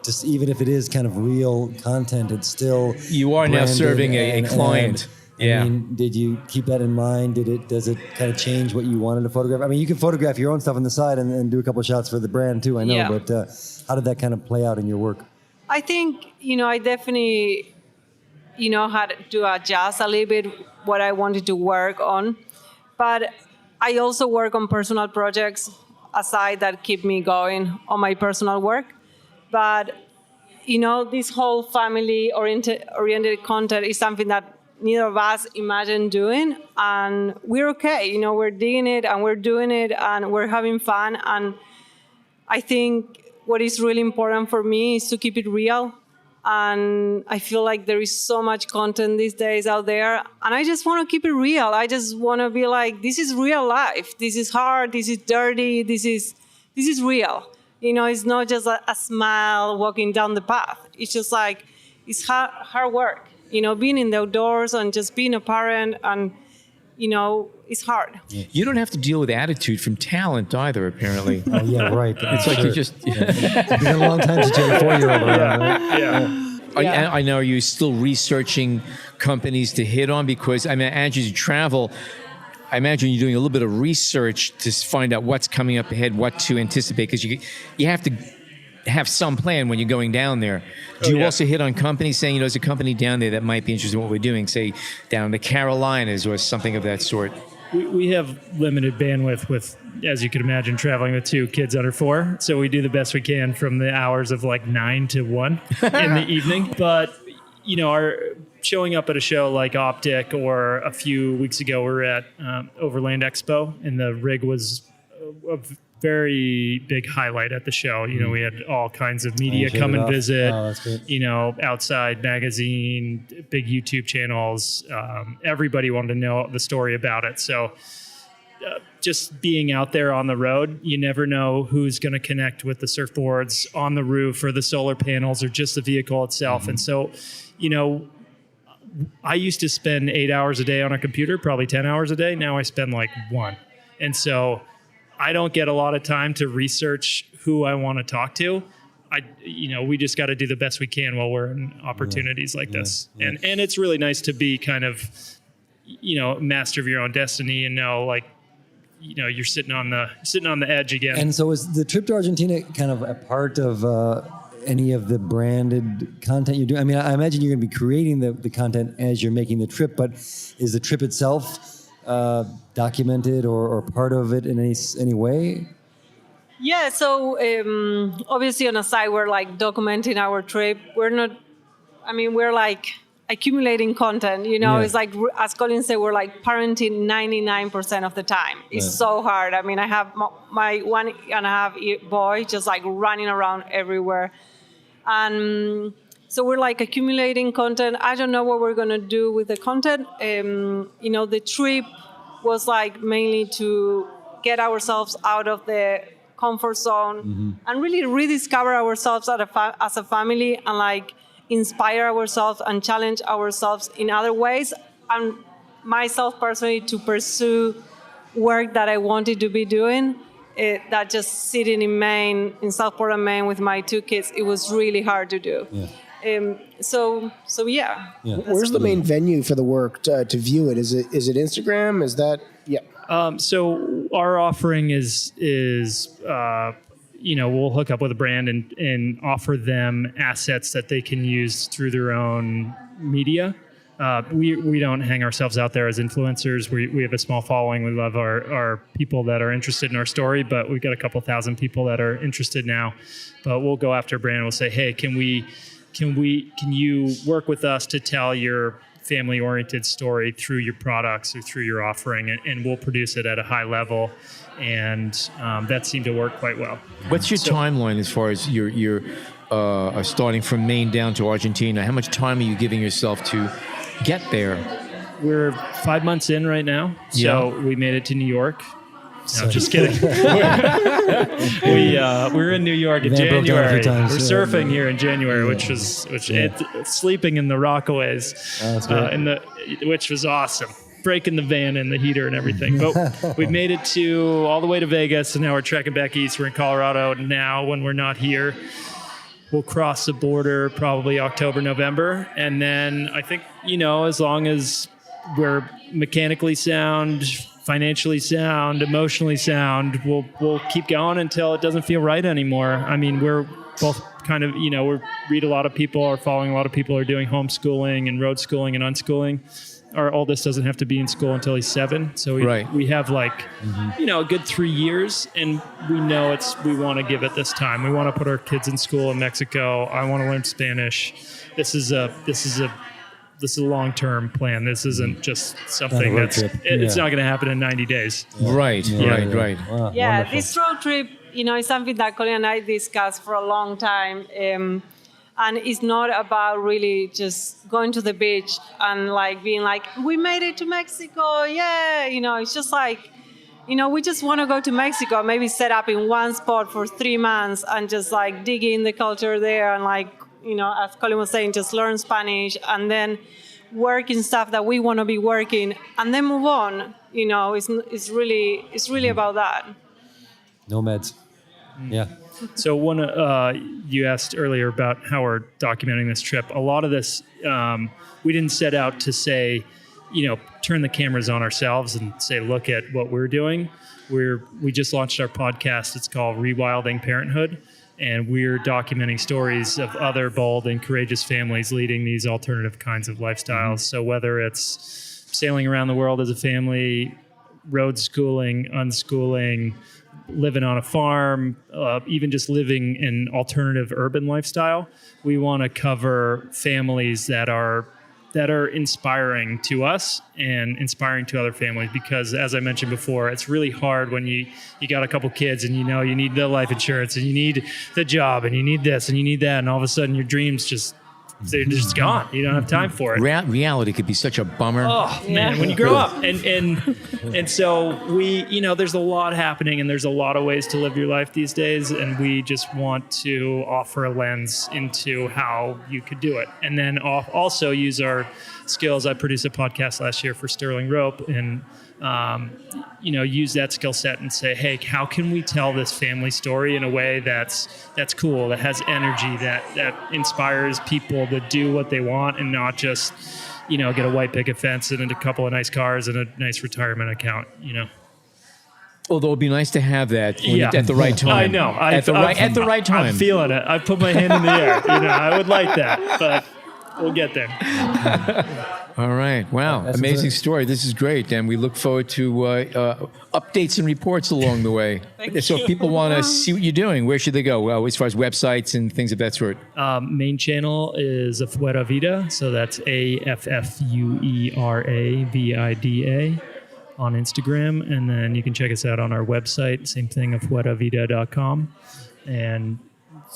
Just even if it is kind of real content, it's still You are now branded serving a client. Yeah. I mean, did you keep that in mind? Does it kind of change what you wanted to photograph? I mean, you can photograph your own stuff on the side and do a couple of shots for the brand too, I know. Yeah. But how did that kind of play out in your work? I think, I definitely, had to adjust a little bit what I wanted to work on. But I also work on personal projects aside that keep me going on my personal work. But, this whole family-oriented content is something that neither of us imagined doing. And we're okay. We're digging it and we're doing it and we're having fun. And I think what is really important for me is to keep it real. And I feel like there is so much content these days out there. And I just want to keep it real. I just want to be like, this is real life. This is hard. This is dirty. This is real. It's not just a smile walking down the path. It's just like, it's hard work. Being in the outdoors and just being a parent and, it's hard. You don't have to deal with attitude from talent either, apparently. Oh, yeah, right. It's like you just... It's been a long time since you had a 4-year-old around, right? Yeah. I know, are you still researching companies to hit on? Because I mean, as you travel, I imagine you're doing a little bit of research to find out what's coming up ahead, what to anticipate, because you have to have some plan when you're going down there. Do you also hit on companies saying, there's a company down there that might be interested in what we're doing, say down in the Carolinas or something of that sort? We have limited bandwidth with, as you can imagine, traveling with 2 kids under 4. So we do the best we can from the hours of like 9 to 1 in the evening. But, our showing up at a show like Optic, or a few weeks ago, we were at Overland Expo, and the rig was a very big highlight at the show. We had all kinds of media come and visit, Outside Magazine, big YouTube channels. Everybody wanted to know the story about it. So just being out there on the road, you never know who's going to connect with the surfboards on the roof or the solar panels or just the vehicle itself. And so, I used to spend 8 hours a day on a computer, probably 10 hours a day. Now I spend like 1. And so I don't get a lot of time to research who I want to talk to. We just got to do the best we can while we're in opportunities like this. And it's really nice to be kind of, master of your own destiny and know, like, you're sitting on the edge again. And so is the trip to Argentina kind of a part of any of the branded content you do? I mean, I imagine you're going to be creating the content as you're making the trip, but is the trip itself documented or part of it in any way? Yeah, so obviously on a side we're like documenting our trip. We're like accumulating content, It's like, as Colin said, we're like parenting 99% of the time. It's so hard. I mean, I have my 1.5-year boy just like running around everywhere. And so we're like accumulating content. I don't know what we're going to do with the content. The trip was like mainly to get ourselves out of the comfort zone and really rediscover ourselves as a family and like inspire ourselves and challenge ourselves in other ways. And myself personally to pursue work that I wanted to be doing. That just sitting in South Portland, Maine with my 2 kids, it was really hard to do. Yeah. So yeah. Where's the main venue for the work to view it? Is it Instagram? Is that So our offering is we'll hook up with a brand and offer them assets that they can use through their own media. We don't hang ourselves out there as influencers. We have a small following. We love our people that are interested in our story, but we've got a couple thousand people that are interested now. But we'll go after a brand and we'll say, hey, can you work with us to tell your family-oriented story through your products or through your offering, and we'll produce it at a high level. And that seemed to work quite well. What's your timeline as far as your starting from Maine down to Argentina? How much time are you giving yourself to get there? We're 5 months in right now, so we made it to New York. No, just kidding. We're in New York in January. We're surfing here in January, sleeping in the Rockaways, which was awesome. Breaking the van and the heater and everything. But we made it all the way to Vegas, and now we're trekking back east. We're in Colorado now. When we're not here, we'll cross the border probably October, November, and then I think as long as we're mechanically sound, financially sound, emotionally sound, we'll keep going until it doesn't feel right anymore. I mean, we're both kind of, we read a lot of people, are following a lot of people who are doing homeschooling and road schooling and unschooling. Our oldest doesn't have to be in school until he's 7. So we have a good 3 years, and we know we want to give it this time. We want to put our kids in school in Mexico. I want to learn Spanish. This is a long-term plan. This isn't just something it's not going to happen in 90 days. Right. Wow, wonderful. This road trip, is something that Colin and I discussed for a long time. And it's not about really just going to the beach and being like, we made it to Mexico. Yeah. It's just we just want to go to Mexico, maybe set up in one spot for 3 months and just dig in the culture there. And as Colin was saying, just learn Spanish and then work in stuff that we want to be working and then move on. It's really about that. Nomads. Yeah. So you asked earlier about how we're documenting this trip. A lot of this, we didn't set out to say, turn the cameras on ourselves and say, look at what we're doing. We just launched our podcast. It's called Rewilding Parenthood. And we're documenting stories of other bold and courageous families leading these alternative kinds of lifestyles. So whether it's sailing around the world as a family, road schooling, unschooling, living on a farm, even just living an alternative urban lifestyle, we want to cover families that are inspiring to us and inspiring to other families, because as I mentioned before, it's really hard when you got a couple kids and you need the life insurance and you need the job and you need this and you need that, and all of a sudden your dreams they're just gone. You don't have time for it. Reality could be such a bummer. Oh man, when you grow up, and so there's a lot happening, and there's a lot of ways to live your life these days, and we just want to offer a lens into how you could do it, and then also use our skills. I produced a podcast last year for Sterling Rope, and use that skill set and say, hey, how can we tell this family story in a way that's cool, that has energy, that inspires people to do what they want and not just, get a white picket fence and a couple of nice cars and a nice retirement account, Although it'd be nice to have that at the right time. I know. At the right time. I'm feeling it. I put my hand in the air. I would like that, but we'll get there. All right. Wow. Amazing story. This is great. And we look forward to updates and reports along the way. So if people want to see what you're doing, where should they go? Well, as far as websites and things of that sort. Main channel is Afuera Vida. So that's AFFUERAVIDA on Instagram. And then you can check us out on our website. Same thing, afueravida.com. And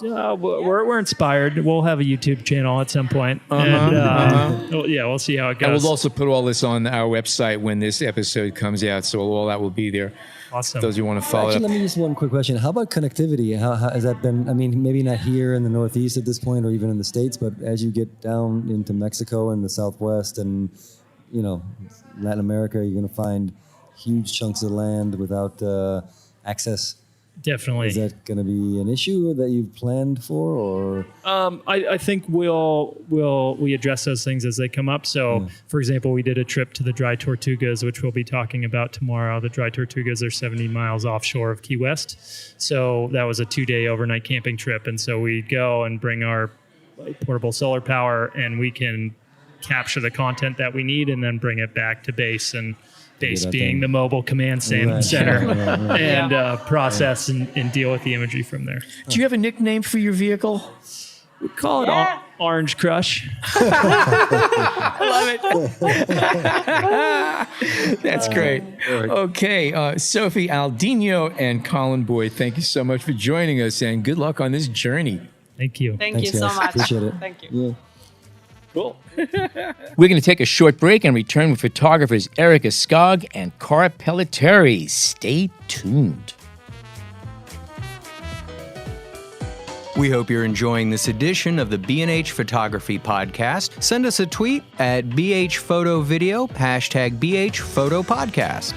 we're inspired. We'll have a YouTube channel at some point. We'll see how it goes. And we'll also put all this on our website when this episode comes out, so all that will be there. Awesome. Those who want to follow. Actually, let me just one quick question. How about connectivity? How has that been? I mean, maybe not here in the Northeast at this point, or even in the States, but as you get down into Mexico and the Southwest and Latin America, you're going to find huge chunks of land without access. Definitely. Is that going to be an issue that you've planned for, or? I think we address those things as they come up. So, for example, we did a trip to the Dry Tortugas, which we'll be talking about tomorrow. The Dry Tortugas are 70 miles offshore of Key West. So that was a 2-day overnight camping trip. And so we go and bring our portable solar power, and we can capture the content that we need and then bring it back to base, and base being the mobile command center, and process and deal with the imagery from there. Do you have a nickname for your vehicle? We call it Orange Crush. I love it. That's great. Okay, Sophie, Aldinio, and Colin Boyd, thank you so much for joining us, and good luck on this journey. Thank you. Thank Thanks, you so guys. much. Appreciate it. Thank you. Yeah. Cool. We're going to take a short break and return with photographers Erika Skogg and Pelleteri. Stay tuned. We hope you're enjoying this edition of the B&H Photography Podcast. Send us a tweet at BHPhotoVideo, hashtag BHPhotoPodcast.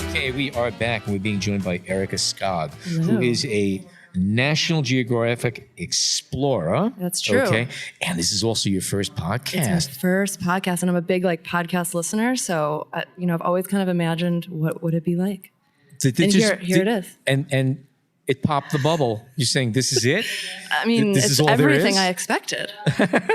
Okay, we are back, and we're being joined by Erika Skogg, who is a National Geographic explorer. That's true. Okay, and this is also your first podcast. It's my first podcast, and I'm a big podcast listener. So I've always kind of imagined what would it be like. And here it is. And it popped the bubble. You're saying this is it? I mean, This it's is all there everything is? I expected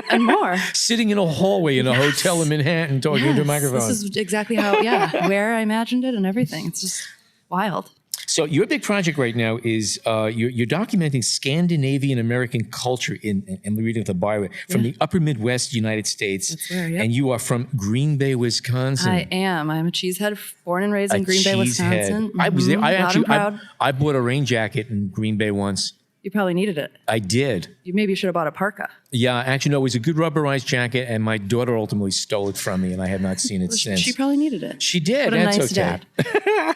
and more. Sitting in a hallway in a hotel in Manhattan talking into a microphone. This is exactly where I imagined it and everything. It's just wild. So your big project right now is you're documenting Scandinavian American culture and reading the bio from the upper Midwest United States. That's where, yep. And you are from Green Bay, Wisconsin. I am. I'm a cheesehead, born and raised in Green Bay, Wisconsin. I was there. Loud and proud. I bought a rain jacket in Green Bay once. You probably needed it. I did. You maybe should have bought a parka. Yeah, actually, no, it was a good rubberized jacket, and my daughter ultimately stole it from me, and I have not seen it since. She probably needed it. She did. What a That's nice okay.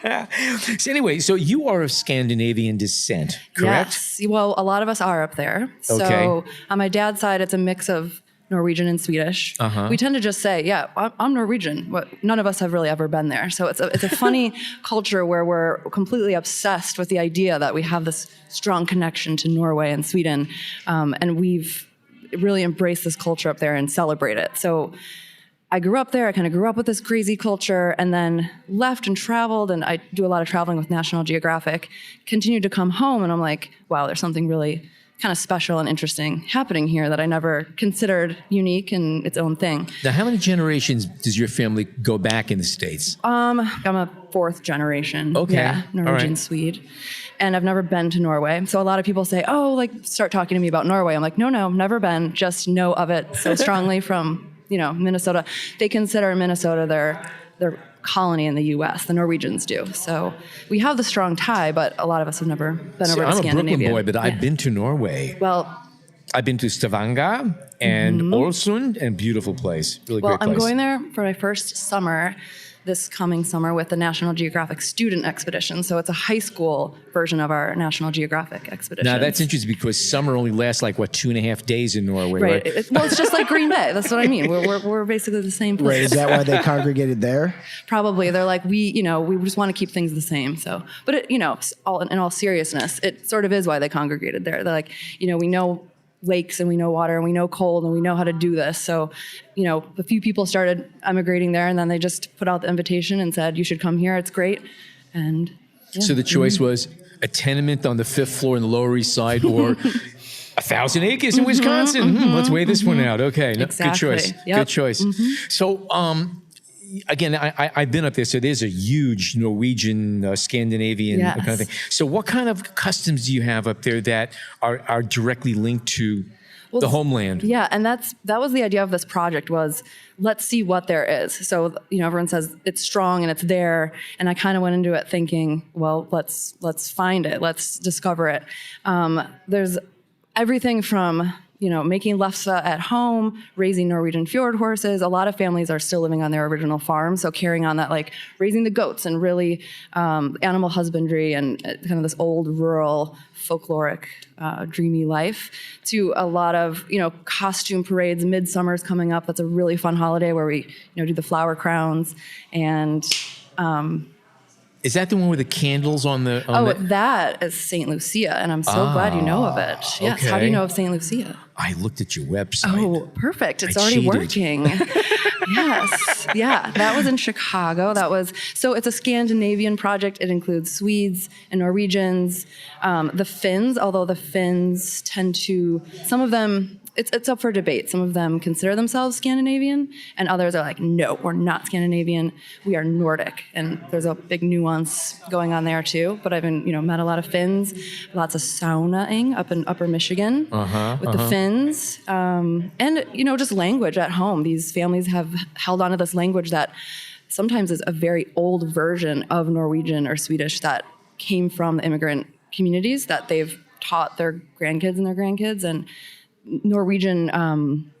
dad. So anyway, so you are of Scandinavian descent, correct? Yes. Well, a lot of us are up there. So Okay. on my dad's side, it's a mix of Norwegian and Swedish. We tend to just say, yeah, I'm Norwegian. But none of us have really ever been there. So it's a funny culture where we're completely obsessed with the idea that we have this strong connection to Norway and Sweden. And we've really embraced this culture up there and celebrate it. So I grew up there. I kind of grew up with this crazy culture and then left and traveled. And I do a lot of traveling with National Geographic, continued to come home. And I'm like, wow, there's something really kind of special and interesting happening here that I never considered unique and its own thing. Now, how many generations does your family go back in the States? I'm a fourth generation. Okay. Yeah, Norwegian, All right. Swede. And I've never been to Norway. So a lot of people say, start talking to me about Norway. I'm like, no, never been. Just know of it so strongly from, Minnesota. They consider Minnesota their colony in the U.S. The Norwegians do. So we have the strong tie, but a lot of us have never been over to I'm a Scandinavia. Brooklyn boy, but I've been to Norway. Well, I've been to Stavanger and Ålesund, and beautiful place. Really great place. I'm going there for my first summer this coming summer with the National Geographic Student Expedition. So it's a high school version of our National Geographic expedition. Now, that's interesting because summer only lasts 2.5 days in Norway, right? It's just like Green Bay. That's what I mean. We're basically the same place. Right, is that why they congregated there? Probably. They're like, we just want to keep things the same. So, but it, in all seriousness, it sort of is why they congregated there. They're like, we know lakes and we know water and we know cold and we know how to do this. So, a few people started emigrating there and then they just put out the invitation and said, you should come here. It's great. And yeah. So the choice was a tenement on the 5th floor in the Lower East Side or 1,000 acres in Wisconsin. Let's weigh this one out. Okay. No, Exactly. Good choice. Yep. Good choice. So, again, I've been up there, so there's a huge Norwegian, Scandinavian Yes. kind of thing. So what kind of customs do you have up there that are directly linked to the homeland? Yeah, and that was the idea of this project was let's see what there is. So, everyone says it's strong and it's there, and I kind of went into it thinking, well, let's find it, let's discover it. There's everything from making lefse at home, raising Norwegian fjord horses. A lot of families are still living on their original farm, so carrying on that, raising the goats and really animal husbandry and kind of this old rural folkloric dreamy life, to a lot of costume parades. Midsummer's coming up. That's a really fun holiday where we do the flower crowns and. Is that the one with the candles on the... That is St. Lucia, and I'm so glad you know of it. Yes, how do you know of St. Lucia? I looked at your website. Oh, perfect. It's I already cheated. working. Yes. Yeah, that was in Chicago. So it's a Scandinavian project. It includes Swedes and Norwegians, the Finns, although the Finns tend to, some of them, it's up for debate. Some of them consider themselves Scandinavian, and others are like, no, we're not Scandinavian. We are Nordic, and there's a big nuance going on there too. But I've been, met a lot of Finns, lots of saunaing up in Upper Michigan with the Finns, and just language at home. These families have held on to this language that sometimes is a very old version of Norwegian or Swedish that came from the immigrant communities that they've taught their grandkids and their grandkids. And Norwegian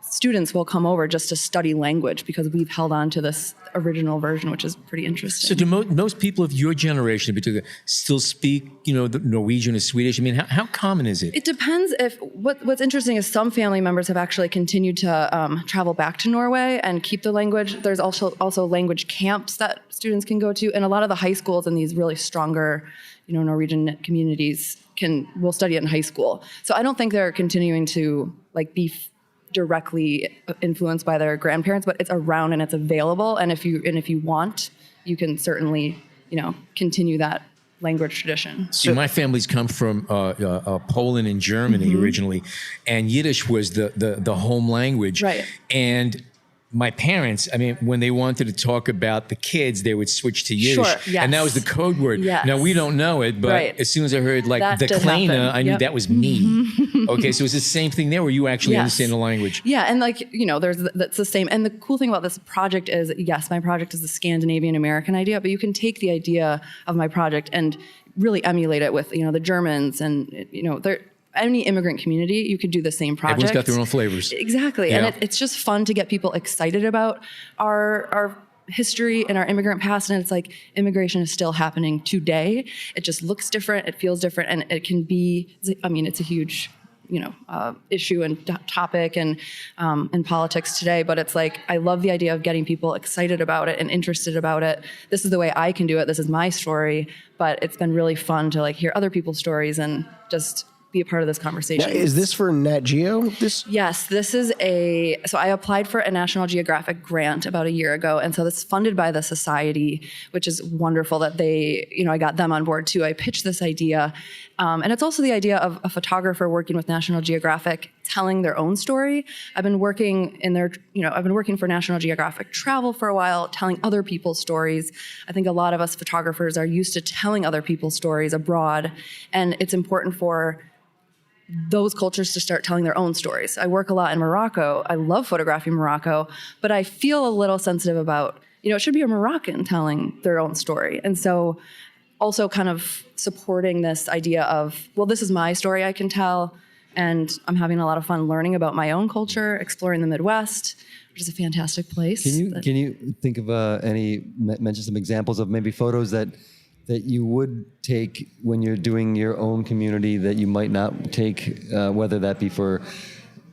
students will come over just to study language because we've held on to this original version, which is pretty interesting. So do most people of your generation in particular still speak, the Norwegian or Swedish? I mean, how common is it? It depends. What's interesting is some family members have actually continued to travel back to Norway and keep the language. There's also language camps that students can go to, and a lot of the high schools in these really stronger, Norwegian communities will study it in high school. So I don't think they're continuing to be directly influenced by their grandparents, but it's around and it's available. And if you want, you can certainly, continue that language tradition. So my family's come from Poland and Germany originally, and Yiddish was the home language. Right. And my parents, when they wanted to talk about the kids, they would switch to Yiddish. Sure, yes. And that was the code word. Yes. Now, we don't know it, but as soon as I heard That the did kleine, happen. I knew Yep. that was me. Okay, so it's the same thing there where you actually Yes. understand the language. Yeah, and that's the same. And the cool thing about this project is, yes, my project is the Scandinavian American idea, but you can take the idea of my project and really emulate it with, the Germans and, any immigrant community, you could do the same project. Everyone's got their own flavors. Exactly. Yeah. And it's just fun to get people excited about our history and our immigrant past. And it's like immigration is still happening today. It just looks different. It feels different. And it can be, it's a huge, issue and topic and in politics today. But it's like, I love the idea of getting people excited about it and interested about it. This is the way I can do it. This is my story. But it's been really fun to hear other people's stories and just be a part of this conversation. Now, is this for Nat Geo? Yes, this is so I applied for a National Geographic grant about a year ago. And so this is funded by the Society, which is wonderful that I got them on board too. I pitched this idea. And it's also the idea of a photographer working with National Geographic telling their own story. I've been working for National Geographic Travel for a while, telling other people's stories. I think a lot of us photographers are used to telling other people's stories abroad. And it's important for those cultures to start telling their own stories. I work a lot in Morocco. I love photographing Morocco, but I feel a little sensitive about, it should be a Moroccan telling their own story. And so also kind of supporting this idea of, well, this is my story I can tell, and I'm having a lot of fun learning about my own culture, exploring the Midwest, which is a fantastic place. Can you think of mention some examples of maybe photos that you would take when you're doing your own community that you might not take, whether that be for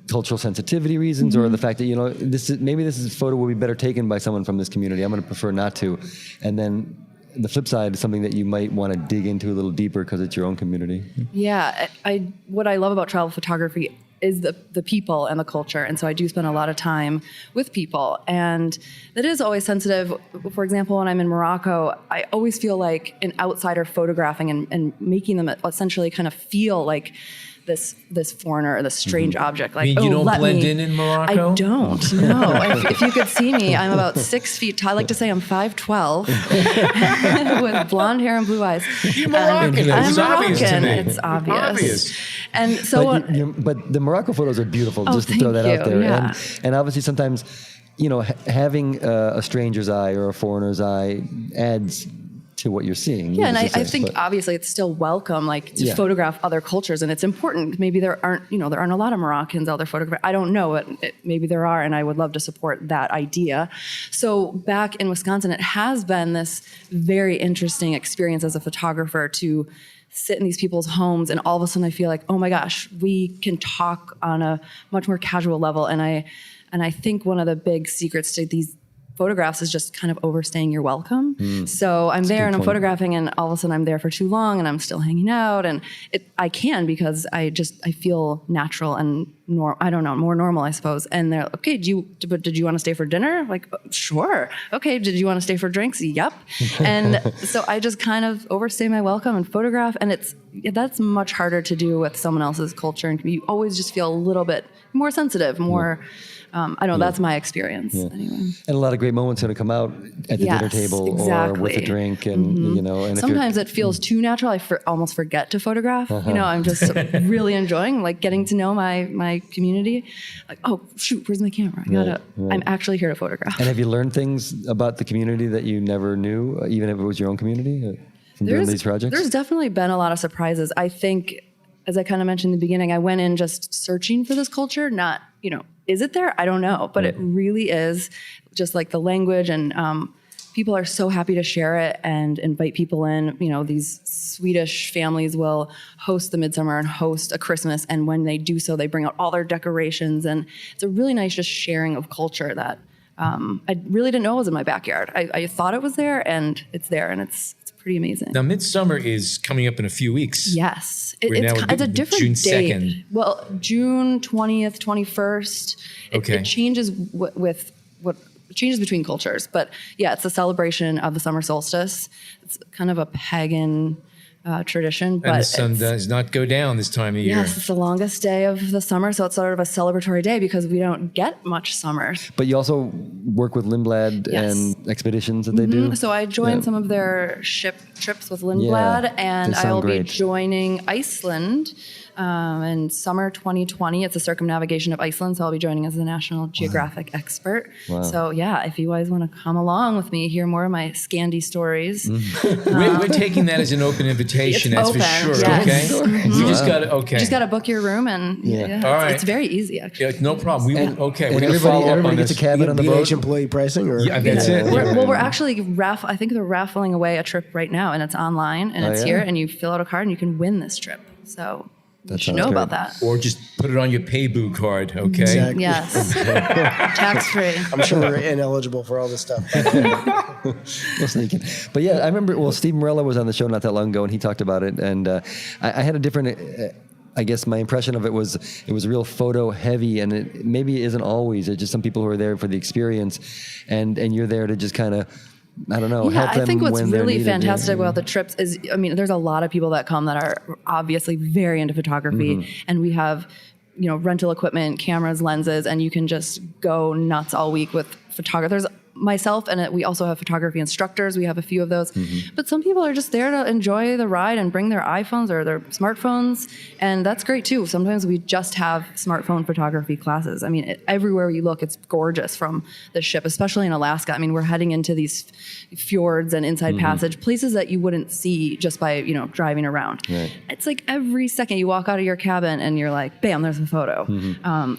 cultural sensitivity reasons or the fact that, this is photo would be better taken by someone from this community. I'm going to prefer not to. And then the flip side is something that you might want to dig into a little deeper because it's your own community. Yeah, what I love about travel photography is the people and the culture. And so I do spend a lot of time with people. And that is always sensitive. For example, when I'm in Morocco, I always feel like an outsider photographing and making them essentially kind of feel like this foreigner, this strange object. Like, you don't blend in Morocco? I don't, no. if you could see me, I'm about 6 feet tall. I like to say I'm 5'12", with blonde hair and blue eyes. You're Moroccan. I'm It's obvious to me. It's obvious. And so, but the Morocco photos are beautiful, just to throw that thank out there. you, yeah. And obviously sometimes, having a stranger's eye or a foreigner's eye adds to what you're seeing. Yeah, and I think obviously it's still welcome, to photograph other cultures, and it's important. Maybe there aren't a lot of Moroccans out there photographing. I don't know, maybe there are, and I would love to support that idea. So back in Wisconsin, it has been this very interesting experience as a photographer to sit in these people's homes, and all of a sudden I feel like, oh my gosh, we can talk on a much more casual level. And I think one of the big secrets to these photographs is just kind of overstaying your welcome. So I'm there and I'm photographing, and all of a sudden I'm there for too long and I'm still hanging out, and I can because I feel natural and more normal, I suppose. And they're okay. Did you want to stay for dinner? Like, sure. Okay. Did you want to stay for drinks? Yep. And so I just kind of overstay my welcome and photograph, and that's much harder to do with someone else's culture, and you always just feel a little bit more sensitive, more. I know that's my experience anyway. And a lot of great moments going to come out at the dinner table or with a drink, and And sometimes it feels too natural. I almost forget to photograph. I'm just really enjoying like getting to know my community. Like, oh shoot, where's my camera? I'm actually here to photograph. And have you learned things about the community that you never knew, even if it was your own community, from doing these projects? There's definitely been a lot of surprises. I think, as I kind of mentioned in the beginning, I went in just searching for this culture, not, is it there? I don't know, but it really is just like the language, and people are so happy to share it and invite people in. These Swedish families will host the Midsummer and host a Christmas, and when they do so, they bring out all their decorations, and it's a really nice just sharing of culture that I really didn't know was in my backyard. I thought it was there, and it's there, and it's pretty amazing. Now, Midsummer is coming up in a few weeks. Yes. It's a different June date. 2nd. Well, June 20th, 21st. It changes with what changes between cultures. But yeah, it's a celebration of the summer solstice. It's kind of a pagan tradition. But and the sun does not go down this time of year. Yes, it's the longest day of the summer, so it's sort of a celebratory day because we don't get much summer. But you also work with Lindblad and expeditions that they do? So I joined some of their ship trips with Lindblad, and I will be joining Iceland in summer 2020. It's a circumnavigation of Iceland, so I'll be joining as the National Geographic expert. Wow. So yeah, if you guys want to come along with me, hear more of my Scandi stories. We're taking that as an open invitation, that's open, for sure. yes. Okay, we just got to just got to book your room, and all right. it's very easy actually. Yeah, no problem. We will. Okay, and everybody gets a cabin on the boat. Employee pricing, or that's it. We're actually I think they're raffling away a trip right now, and it's online, and it's here, and you fill out a card, and you can win this trip. So. You should know about that. Or just put it on your Paybu card, okay? Exactly. Yes. Tax-free. I'm sure we're ineligible for all this stuff. We'll sneak in. But yeah, I remember, Steve Morella was on the show not that long ago, and he talked about it. And I had a different, I guess my impression of it was real photo heavy, and it maybe isn't always. It's just some people who are there for the experience, and you're there to just kind of, I don't know. Yeah, help them I think what's when really they're fantastic about the trips is, there's a lot of people that come that are obviously very into photography, and we have, rental equipment, cameras, lenses, and you can just go nuts all week with photographers. Myself, and we also have photography instructors. We have a few of those. But some people are just there to enjoy the ride and bring their iPhones or their smartphones, and that's great too. Sometimes we just have smartphone photography classes. Everywhere you look, it's gorgeous from the ship, especially in Alaska. We're heading into these fjords and inside passage, places that you wouldn't see just by, driving around. Right. It's like every second you walk out of your cabin and you're like, bam, there's a photo.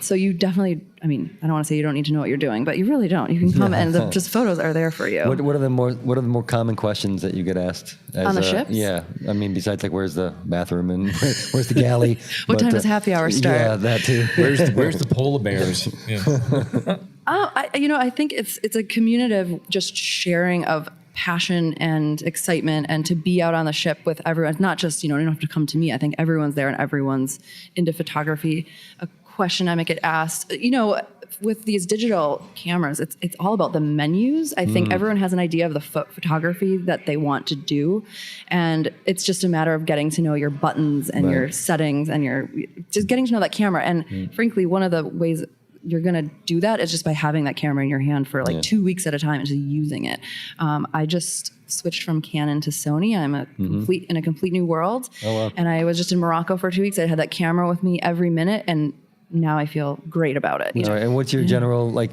So you definitely, I don't want to say you don't need to know what you're doing, but you really don't. You can come and just photos are there for you. What are the more common questions that you get asked on the ships? Yeah, besides like where's the bathroom and where's the galley? What time does happy hour start? Yeah, that too. Where's the polar bears? Yeah. I think it's a communitive just sharing of passion and excitement, and to be out on the ship with everyone. It's not just, you don't have to come to me. I think everyone's there and everyone's into photography. A question I might get asked, with these digital cameras, it's all about the menus. I think everyone has an idea of the photography that they want to do, and it's just a matter of getting to know your buttons and your settings and your just getting to know that camera. And frankly, one of the ways you're going to do that is just by having that camera in your hand for 2 weeks at a time and just using it. I just switched from Canon to Sony. I'm in a complete new world. Oh, wow. And I was just in Morocco for 2 weeks. I had that camera with me every minute, and now I feel great about it. All right. And what's your general, I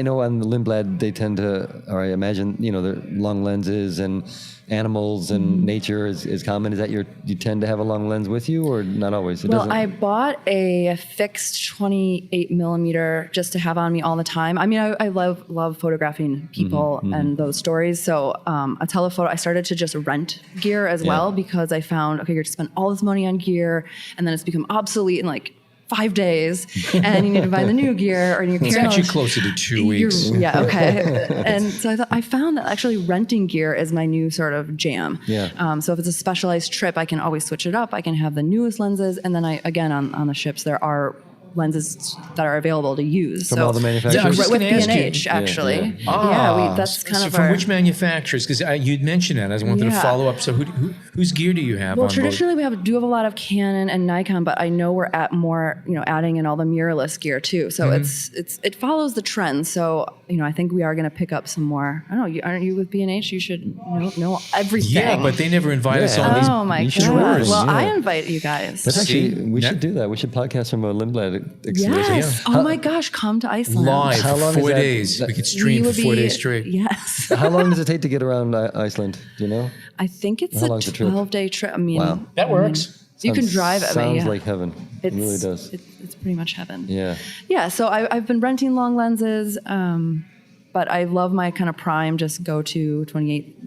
know on the Lindblad they tend to, or I imagine, the long lenses and animals and nature is common. Is that you tend to have a long lens with you, or not always? I bought a fixed 28 millimeter just to have on me all the time. I love photographing people and those stories. So a telephoto, I started to just rent gear as well, because I found, you're to spend all this money on gear and then it's become obsolete in 5 days, and you need to buy the new gear, or your It's actually closer to 2 weeks. Yeah, okay. And so I found that actually renting gear is my new sort of jam. Yeah. So if it's a specialized trip, I can always switch it up. I can have the newest lenses, and then on the ships there are lenses that are available to use. From all the manufacturers? Yeah, I was just with gonna ask you. B&H, actually. That's kind so of from our... which manufacturers? Because you'd mentioned that. I wanted to follow up. So whose gear do you have Well, on traditionally we do have a lot of Canon and Nikon, but I know we're at more, adding in all the mirrorless gear too. So it follows the trend. So, I think we are going to pick up some more. I don't know, aren't you with B&H? You should know everything. Yeah, but they never invite us on these. Oh my God. tours. Well, I invite you guys. That's actually, we should do that. We should podcast from a Lindblad exhibition. Yes. Oh my gosh, come to Iceland. Live How long for is 4 that? days. We could stream for 4 days straight. Yes. How long does it take to get around Iceland? Do you know? I think it's How a long's the trip? 12-day trip. I mean, Wow. That works. you can drive it. Sounds like heaven. It really does. It's pretty much heaven. Yeah. Yeah, so I've been renting long lenses, but I love my kind of prime, just go to 28.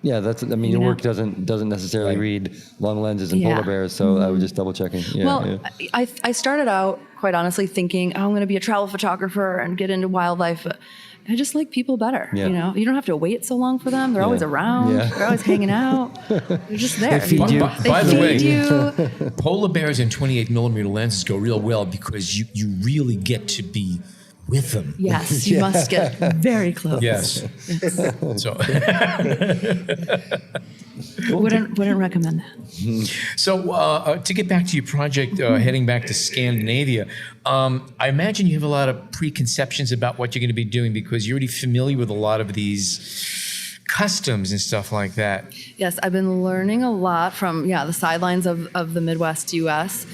Yeah, your work doesn't necessarily read long lenses and Yeah. polar bears, so I was just double checking. Yeah, Well, I started out, quite honestly, thinking, I'm going to be a travel photographer and get into wildlife. I just like people better. Yeah. You don't have to wait so long for them. They're always around. Yeah. They're always hanging out. They're just there. They feed you. By the way, you. polar bears and 28mm lenses go real well because you really get to be with them. Yes, you must get very close. Yes. So, Wouldn't recommend that. so to get back to your project, heading back to Scandinavia, I imagine you have a lot of preconceptions about what you're going to be doing because you're already familiar with a lot of these customs and stuff like that. Yes, I've been learning a lot from the sidelines of the Midwest U.S.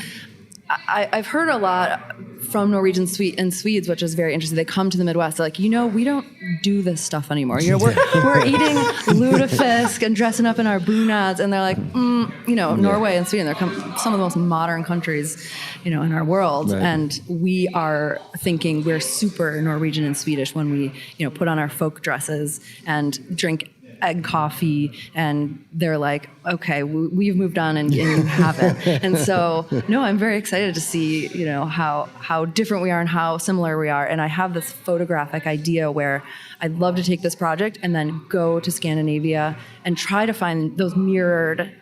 I've heard a lot from Norwegian and Swedes, which is very interesting. They come to the Midwest, they're like, we don't do this stuff anymore. We're eating lutefisk and dressing up in our bunads, and they're like, Norway and Sweden, they're some of the most modern countries, in our world, right. And we are thinking we're super Norwegian and Swedish when we, put on our folk dresses and drink egg coffee, and they're like, okay, we've moved on and you haven't. And so, no, I'm very excited to see, how different we are and how similar we are. And I have this photographic idea where I'd love to take this project and then go to Scandinavia and try to find those mirrored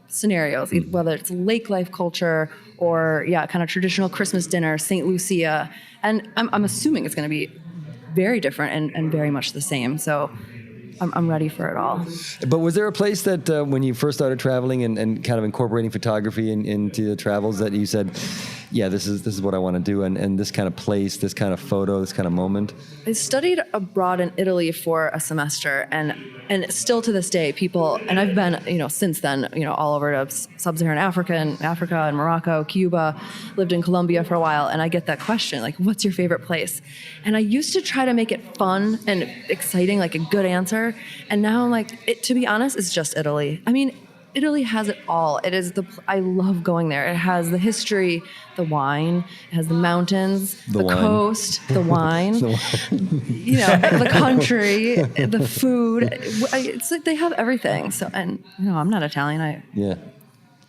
scenarios, whether it's lake life culture or kind of traditional Christmas dinner, St. Lucia. And I'm assuming it's going to be very different and very much the same. So I'm ready for it all. But was there a place that when you first started traveling and kind of incorporating photography into the travels that you said, this is what I want to do, and this kind of place, this kind of photo, this kind of moment? I studied abroad in Italy for a semester, and still to this day, people, and I've been, since then, all over to sub-Saharan Africa and Morocco, Cuba, lived in Colombia for a while, and I get that question, what's your favorite place? And I used to try to make it fun and exciting, a good answer, and now I'm like, to be honest, it's just Italy. I mean, Italy has it all. It is I love going there. It has the history, the wine, it has the mountains, the coast, the wine, the country, the food. It's like they have everything. So, and I'm not Italian.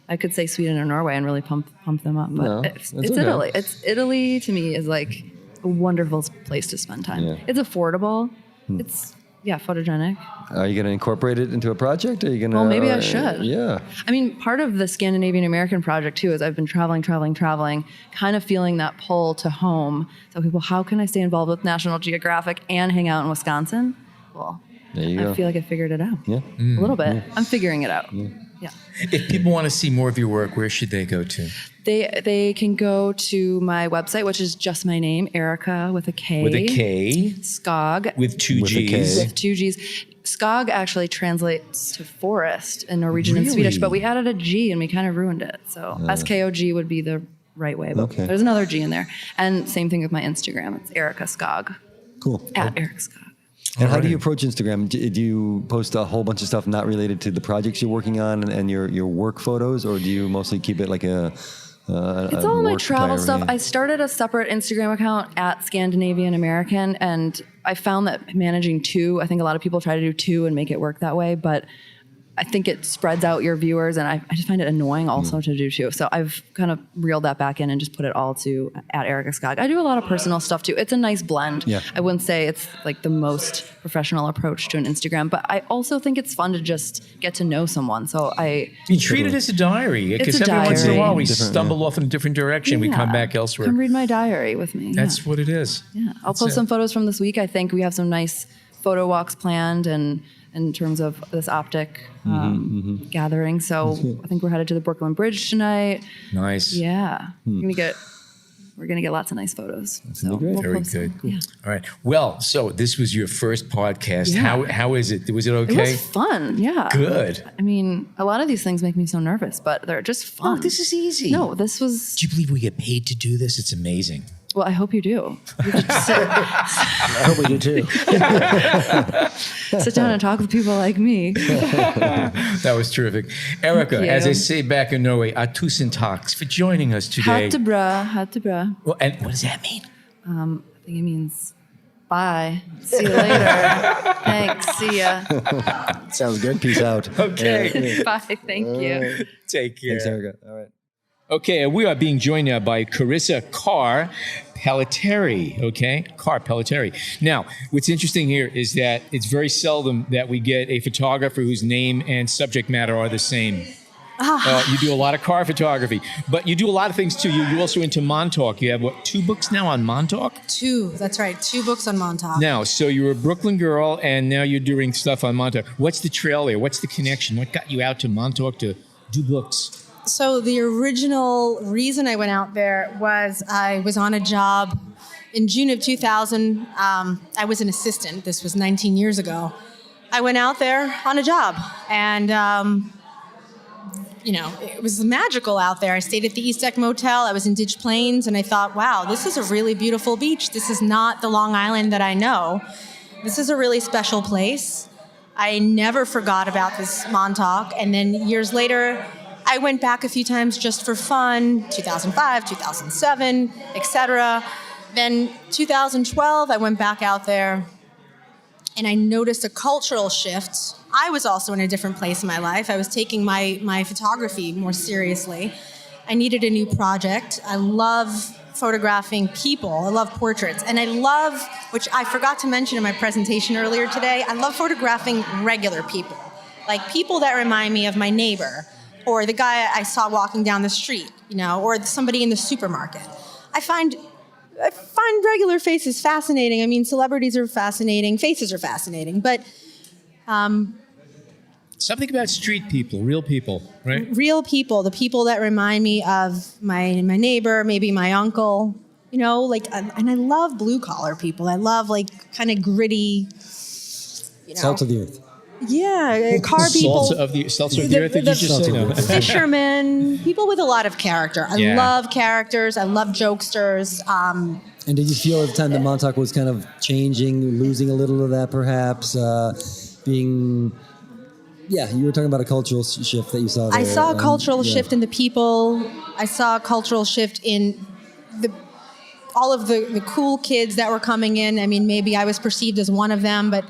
I could say Sweden or Norway and really pump them up, but it's okay. Italy. Italy to me is like a wonderful place to spend time. Yeah. It's affordable. It's photogenic. Are you going to incorporate it into a project? Are you going to? Well, maybe I should. Yeah. I mean, part of the Scandinavian American project too is I've been traveling, kind of feeling that pull to home. So people, how can I stay involved with National Geographic and hang out in Wisconsin? Well, there you go. I feel like I figured it out. Yeah. A little bit. Yeah. I'm figuring it out. Yeah. If people want to see more of your work, where should they go to? They can go to my website, which is just my name, Erika with a K. With a K. Skogg. With two G's. With two G's. Skogg actually translates to forest in Norwegian and Swedish, but we added a G and we kind of ruined it. So Skog would be the right way, but there's another G in there. And same thing with my Instagram. It's Erika Skogg. Cool. At Erika Skogg. And how do you approach Instagram? Do you post a whole bunch of stuff not related to the projects you're working on and your work photos, or do you mostly keep it like it's all my travel stuff. I started a separate Instagram account at Scandinavian American, and I found that managing two, I think a lot of people try to do two and make it work that way, but I think it spreads out your viewers, and I just find it annoying also to do too. So I've kind of reeled that back in and just put it all to at Erika Skogg. I do a lot of personal stuff too. It's a nice blend. Yeah. I wouldn't say it's like the most professional approach to an Instagram, but I also think it's fun to just get to know someone. So You treat it as a diary, because It's a every once in a diary. while we stumble off in a different direction. We come back elsewhere. Come read my diary with me. That's what it is. Yeah, I'll That's post it. some photos from this week. I think we have some nice photo walks planned, and in terms of this optic gathering. So I think we're headed to the Brooklyn Bridge tonight. Nice. Yeah, we're gonna get lots of nice photos. So we'll Very post good. them. Yeah. All right. Well, so this was your first podcast. Yeah. How is it? Was it It okay? was fun. Yeah. Good. I mean, a lot of these things make me so nervous, but they're just fun. Oh, this is easy. No, this was. Do you believe we get paid to do this? It's amazing. Well, I hope you do. You have to just I hope we do too. sit down and talk with people like me. That was terrific. Erika, Thank you. as I say back in Norway, tusen takk for joining us today. Hat to bra. Well, and what does that mean? I think it means bye. See you later. Thanks. See ya. Sounds good. Peace out. Okay. Bye. Thank you. Take care. Thanks, Erika. All right. Okay, we are being joined now by Carissa Carr Pelleteri, okay? Carr Pelleteri. Now, what's interesting here is that it's very seldom that we get a photographer whose name and subject matter are the same. You do a lot of car photography, but you do a lot of things too. You're also into Montauk. You have, 2 books now on Montauk? 2, that's right. 2 books on Montauk. Now, so you're a Brooklyn girl, and now you're doing stuff on Montauk. What's the trail there? What's the connection? What got you out to Montauk to do books? So the original reason I went out there was I was on a job in June of 2000. I was an assistant. This was 19 years ago. I went out there on a job, and it was magical out there. I stayed at the East Deck Motel. I was in Ditch Plains, and I thought, wow, this is a really beautiful beach. This is not the Long Island that I know. This is a really special place. I never forgot about this Montauk, and then years later, I went back a few times just for fun, 2005, 2007, etc. Then 2012, I went back out there, and I noticed a cultural shift. I was also in a different place in my life. I was taking my photography more seriously. I needed a new project. I love photographing people. I love portraits. And I love, which I forgot to mention in my presentation earlier today, I love photographing regular people, like people that remind me of my neighbor, or the guy I saw walking down the street, or somebody in the supermarket. I find regular faces fascinating. I mean, celebrities are fascinating, faces are fascinating, but Something about street people, real people, right? Real people, the people that remind me of my neighbor, maybe my uncle, and I love blue collar people. I love kind of gritty, Salt of the earth. Yeah, car people. Salsa of the earth, did you just say? No. Fishermen, people with a lot of character. I love characters. I love jokesters. And did you feel at the time that Montauk was kind of changing, losing a little of that perhaps, you were talking about a cultural shift that you saw there. I saw a cultural shift in the people. I saw a cultural shift in all of the cool kids that were coming in. I mean, maybe I was perceived as one of them, but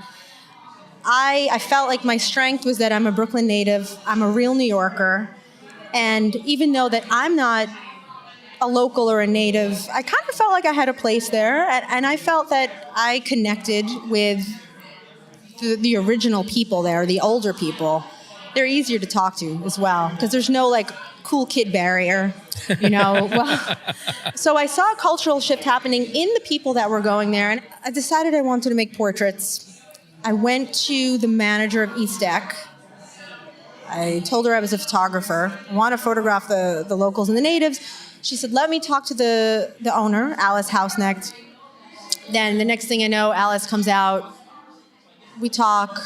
I felt like my strength was that I'm a Brooklyn native. I'm a real New Yorker. And even though that I'm not a local or a native, I kind of felt like I had a place there. And I felt that I connected with the original people there, the older people. They're easier to talk to as well, because there's no cool kid barrier, So I saw a cultural shift happening in the people that were going there, and I decided I wanted to make portraits. I went to the manager of East Deck. I told her I was a photographer. I want to photograph the locals and the natives. She said, let me talk to the owner, Alice Houseknecht. Then the next thing I know, Alice comes out. We talk.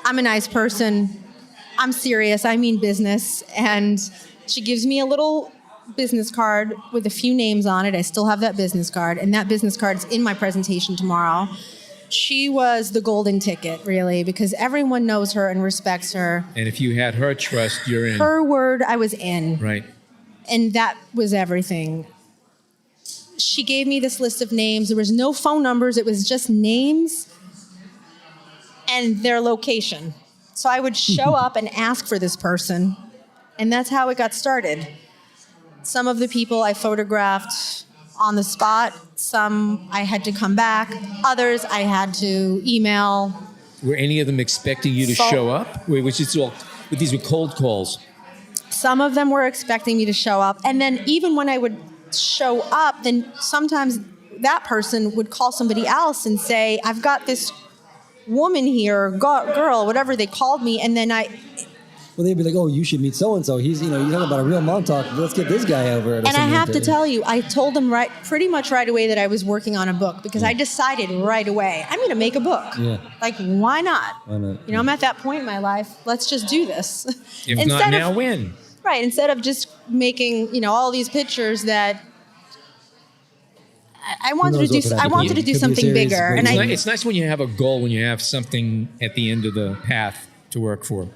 I'm a nice person. I'm serious. I mean business. And she gives me a little business card with a few names on it. I still have that business card. And that business card is in my presentation tomorrow. She was the golden ticket, really, because everyone knows her and respects her. And if you had her trust, you're in. Her word, I was in. Right. And that was everything. She gave me this list of names. There was no phone numbers. It was just names and their location. So I would show up and ask for this person, and that's how it got started. Some of the people I photographed on the spot, some I had to come back, others I had to email. Were any of them expecting you to show up? These were cold calls. Some of them were expecting me to show up, and then even when I would show up, then sometimes that person would call somebody else and say, I've got this woman here, or girl, whatever they called me, and then Well, they'd be like, "Oh, you should meet so and so. He's, you're talking about a real Montauk. Let's get this guy over." And I have to tell you, I told them pretty much right away that I was working on a book because I decided right away I'm going to make a book. Yeah. Like, why not? Why not? I'm at that point in my life. Let's just do this. If not now, when? Right. Instead of just making all these pictures that. I wanted to do something bigger, and it's nice when you have a goal, when you have something at the end of the path to work for.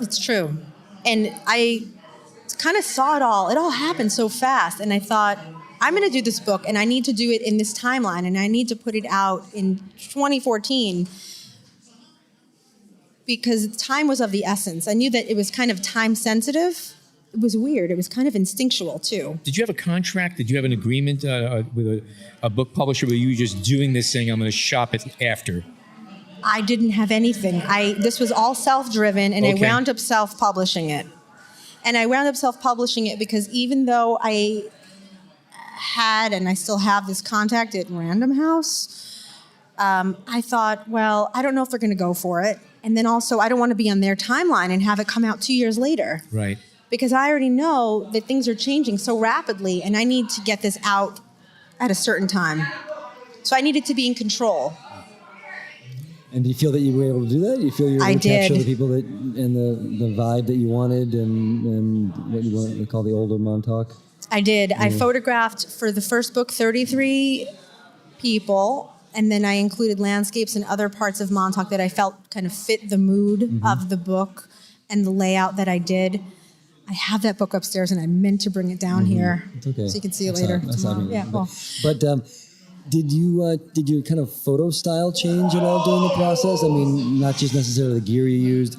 It's true. And I kind of saw it all. It all happened so fast. And I thought, I'm going to do this book, and I need to do it in this timeline, and I need to put it out in 2014 because time was of the essence. I knew that it was kind of time sensitive. It was weird. It was kind of instinctual, too. Did you have a contract? Did you have an agreement with a book publisher, or were you just doing this saying, I'm going to shop it after? I didn't have anything. This was all self-driven, and Okay. I wound up self-publishing it. And I wound up self-publishing it because even though I had, and I still have this contact at Random House, I thought, well, I don't know if they're going to go for it. And then also, I don't want to be on their timeline and have it come out 2 years later. Right. Because I already know that things are changing so rapidly, and I need to get this out at a certain time. So I needed to be in control. And do you feel that you were able to do that? Do you feel you were able to capture did. the people that and the vibe that you wanted and what you want to call the older Montauk? I did. I photographed for the first book 33 people, and then I included landscapes and other parts of Montauk that I felt kind of fit the mood of the book and the layout that I did. I have that book upstairs, and I meant to bring it down here, It's okay. so you can see it later. Tomorrow. Yeah, well. But did you kind of photo style change at all during the process? I mean, not just necessarily the gear you used,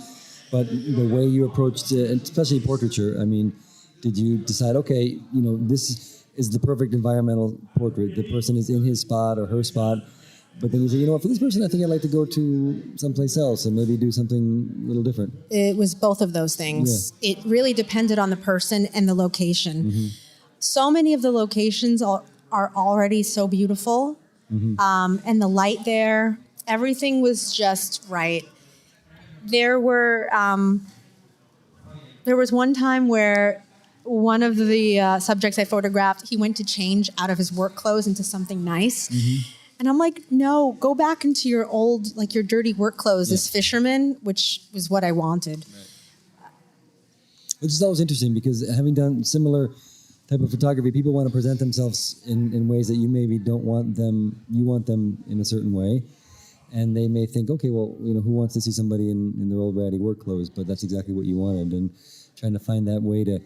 but the way you approached it, and especially portraiture. I mean, did you decide, okay, this is the perfect environmental portrait. The person is in his spot or her spot. But then you say, for this person, I think I'd like to go to someplace else and maybe do something a little different. It was both of those things. Yeah. It really depended on the person and the location. So many of the locations are already so beautiful. And the light there, everything was just right. There was one time where one of the subjects I photographed, he went to change out of his work clothes into something nice. And I'm like, no, go back into your old, your dirty work clothes as fisherman, which was what I wanted. Right. Which is always interesting because having done similar type of photography, people want to present themselves in ways that you maybe don't want them, you want them in a certain way. And they may think, okay, well, who wants to see somebody in their old ratty work clothes? But that's exactly what you wanted. And trying to find that way to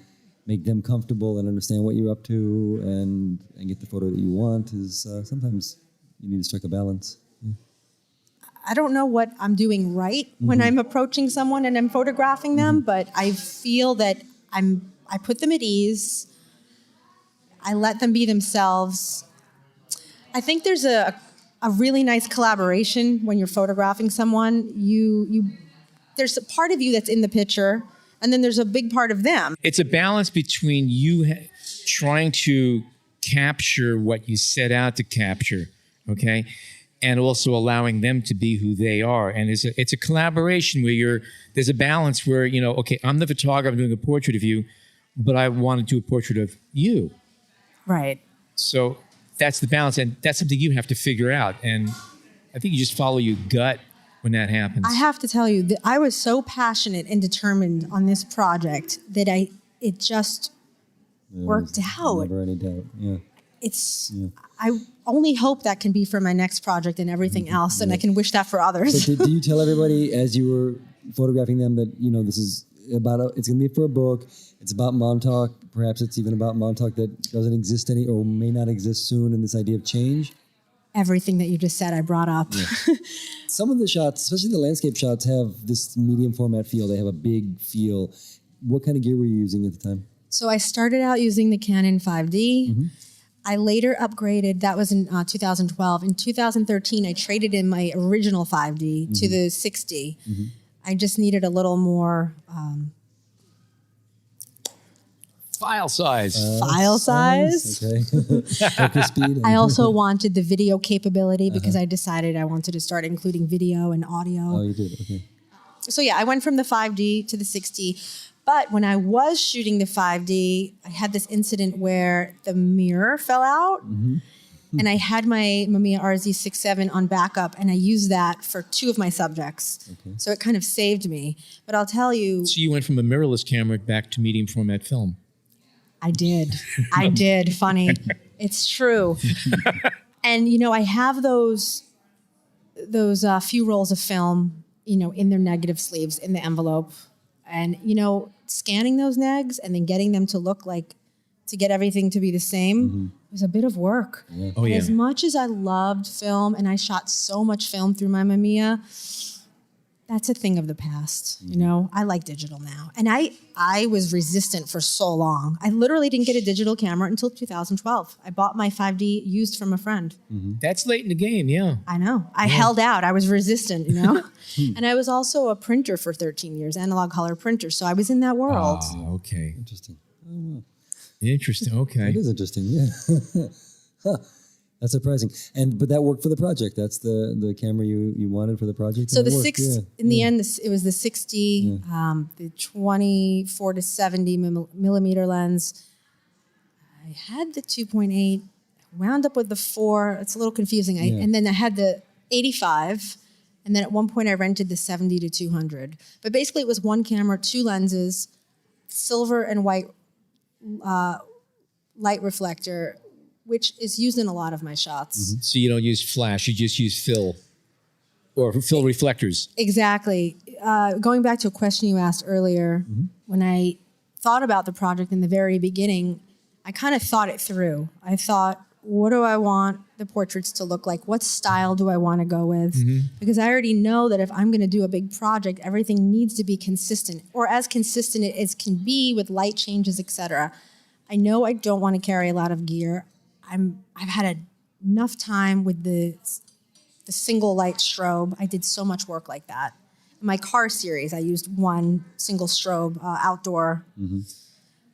make them comfortable and understand what you're up to and get the photo that you want is sometimes... You need to strike a balance. I don't know what I'm doing right when I'm approaching someone and I'm photographing them, but I feel that I put them at ease. I let them be themselves. I think there's a really nice collaboration when you're photographing someone. There's a part of you that's in the picture, and then there's a big part of them. It's a balance between you trying to capture what you set out to capture. Okay, and also allowing them to be who they are, and it's a collaboration where there's a balance where okay, I'm the photographer, I'm doing a portrait of you, but I want to do a portrait of you. Right. So that's the balance, and that's something you have to figure out. And I think you just follow your gut when that happens. I have to tell you that I was so passionate and determined on this project that it just worked out. Never any doubt. Yeah. I only hope that can be for my next project and everything else, and I can wish that for others. So do you tell everybody as you were photographing them that this is it's going to be for a book, it's about Montauk, perhaps it's even about Montauk that doesn't exist or may not exist soon, and this idea of change? everything that you just said I brought up. Yeah. Some of the shots, especially the landscape shots, have this medium format feel. They have a big feel. What kind of gear were you using at the time? So I started out using the Canon 5D. Mm-hmm. I later upgraded. That was in 2012. In 2013, I traded in my original 5D to the 6D. Mm-hmm. I just needed a little more... File size. Okay. Focus speed. I also wanted the video capability because I decided I wanted to start including video and audio. Oh, you did? Okay. So yeah, I went from the 5D to the 6D. But when I was shooting the 5D, I had this incident where the mirror fell out. Mm-hmm. And I had my Mamiya RZ67 on backup, and I used that for 2 of my subjects. Okay. So it kind of saved me. But I'll tell you... So you went from a mirrorless camera back to medium format film. I did. Funny. It's true. And, I have those few rolls of film, in their negative sleeves, in the envelope. And, scanning those negs and then getting them to get everything to be the same was a bit of work. Yeah. Oh, yeah. As much as I loved film, and I shot so much film through my Mamiya, that's a thing of the past. I like digital now. And I was resistant for so long. I literally didn't get a digital camera until 2012. I bought my 5D used from a friend. Mm-hmm. That's late in the game, yeah. I know. I held out. I was resistant, And I was also a printer for 13 years, analog color printer. So I was in that world. Oh, okay. Interesting. Oh, Interesting, okay. It is interesting, yeah. Huh. That's surprising. But that worked for the project. That's the camera you wanted for the project? So the the end, it was the 60, the 24 to 70 millimeter lens. I had the 2.8, wound up with the 4. It's a little confusing. And then I had the 85, and then at one point I rented the 70 to 200. But basically it was one camera, 2 lenses, silver and white light reflector, which is used in a lot of my shots. Mm-hmm. So you don't use flash, you just use fill or fill reflectors. Exactly. Going back to a question you asked earlier, when I thought about the project in the very beginning, I kind of thought it through. I thought, what do I want the portraits to look like? What style do I want to go with? Because I already know that if I'm going to do a big project, everything needs to be consistent, or as consistent as can be with light changes, etc. I know I don't want to carry a lot of gear. I've had enough time with the single light strobe. I did so much work like that. In my car series, I used one single strobe outdoor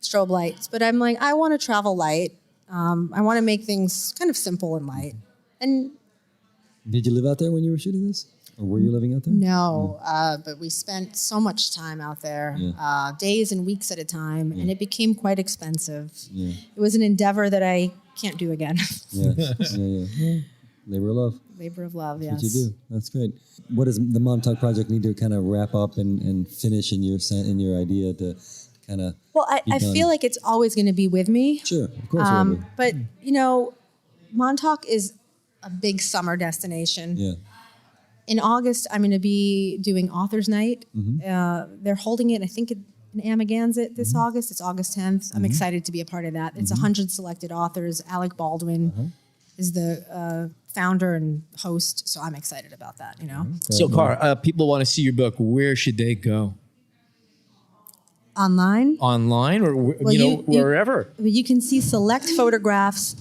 strobe lights. But I'm like, I want to travel light. I want to make things kind of simple and light. And did you live out there when you were shooting this? Or were you living out there? No, but we spent so much time out there, days and weeks at a time, and it became quite expensive. Yeah. It was an endeavor that I can't do again. Yeah. Labor of love. Labor of love, yes. That's what you do. That's great. What does the Montauk project need to kind of wrap up and finish in your idea to kind of? Well, I feel like it's always going to be with me. Sure, of course. It will be. But Montauk is a big summer destination. Yeah. In August, I'm going to be doing Authors Night. They're holding it, I think, in Amagansett this August. It's August 10th. I'm excited to be a part of that. It's 100 selected authors. Alec Baldwin is the founder and host, so I'm excited about that. So, Cara, people want to see your book. Where should they go? Online, or wherever. You can see select photographs.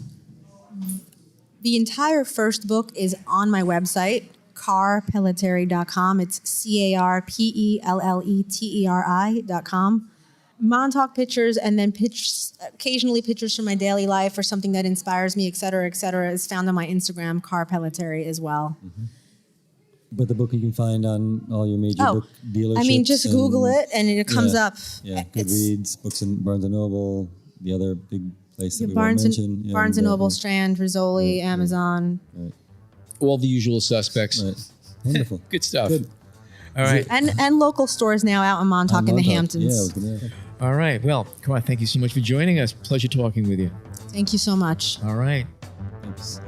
The entire first book is on my website, carpelleteri.com. It's CARPELLETERI.com. Montauk pictures, and then occasionally pictures from my daily life or something that inspires me, et cetera, is found on my Instagram, Pelleteri, as well. But the book you can find on all your major book dealerships. I mean, just Google it and it comes up. Yeah, Goodreads, books in Barnes & Noble, the other big place that we won't mention. Barnes & Noble, Strand, Rizzoli, Amazon. Right. All the usual suspects. Right. Wonderful. Good stuff. Good. All right. And local stores now out in Montauk and the Hamptons. Yeah, I was gonna. All right. Well, Cara, thank you so much for joining us. Pleasure talking with you. Thank you so much. All right. Thanks.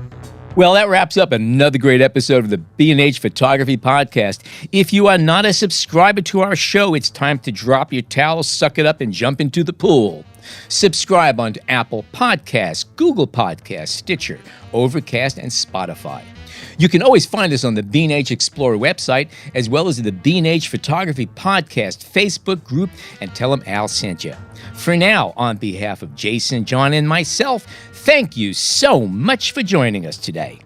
Well, that wraps up another great episode of the B&H Photography Podcast. If you are not a subscriber to our show, it's time to drop your towel, suck it up, and jump into the pool. Subscribe on to Apple Podcasts, Google Podcasts, Stitcher, Overcast, and Spotify. You can always find us on the B&H Explorer website, as well as the B&H Photography Podcast Facebook group, and tell them Al sent you. For now, on behalf of Jason, John, and myself, thank you so much for joining us today.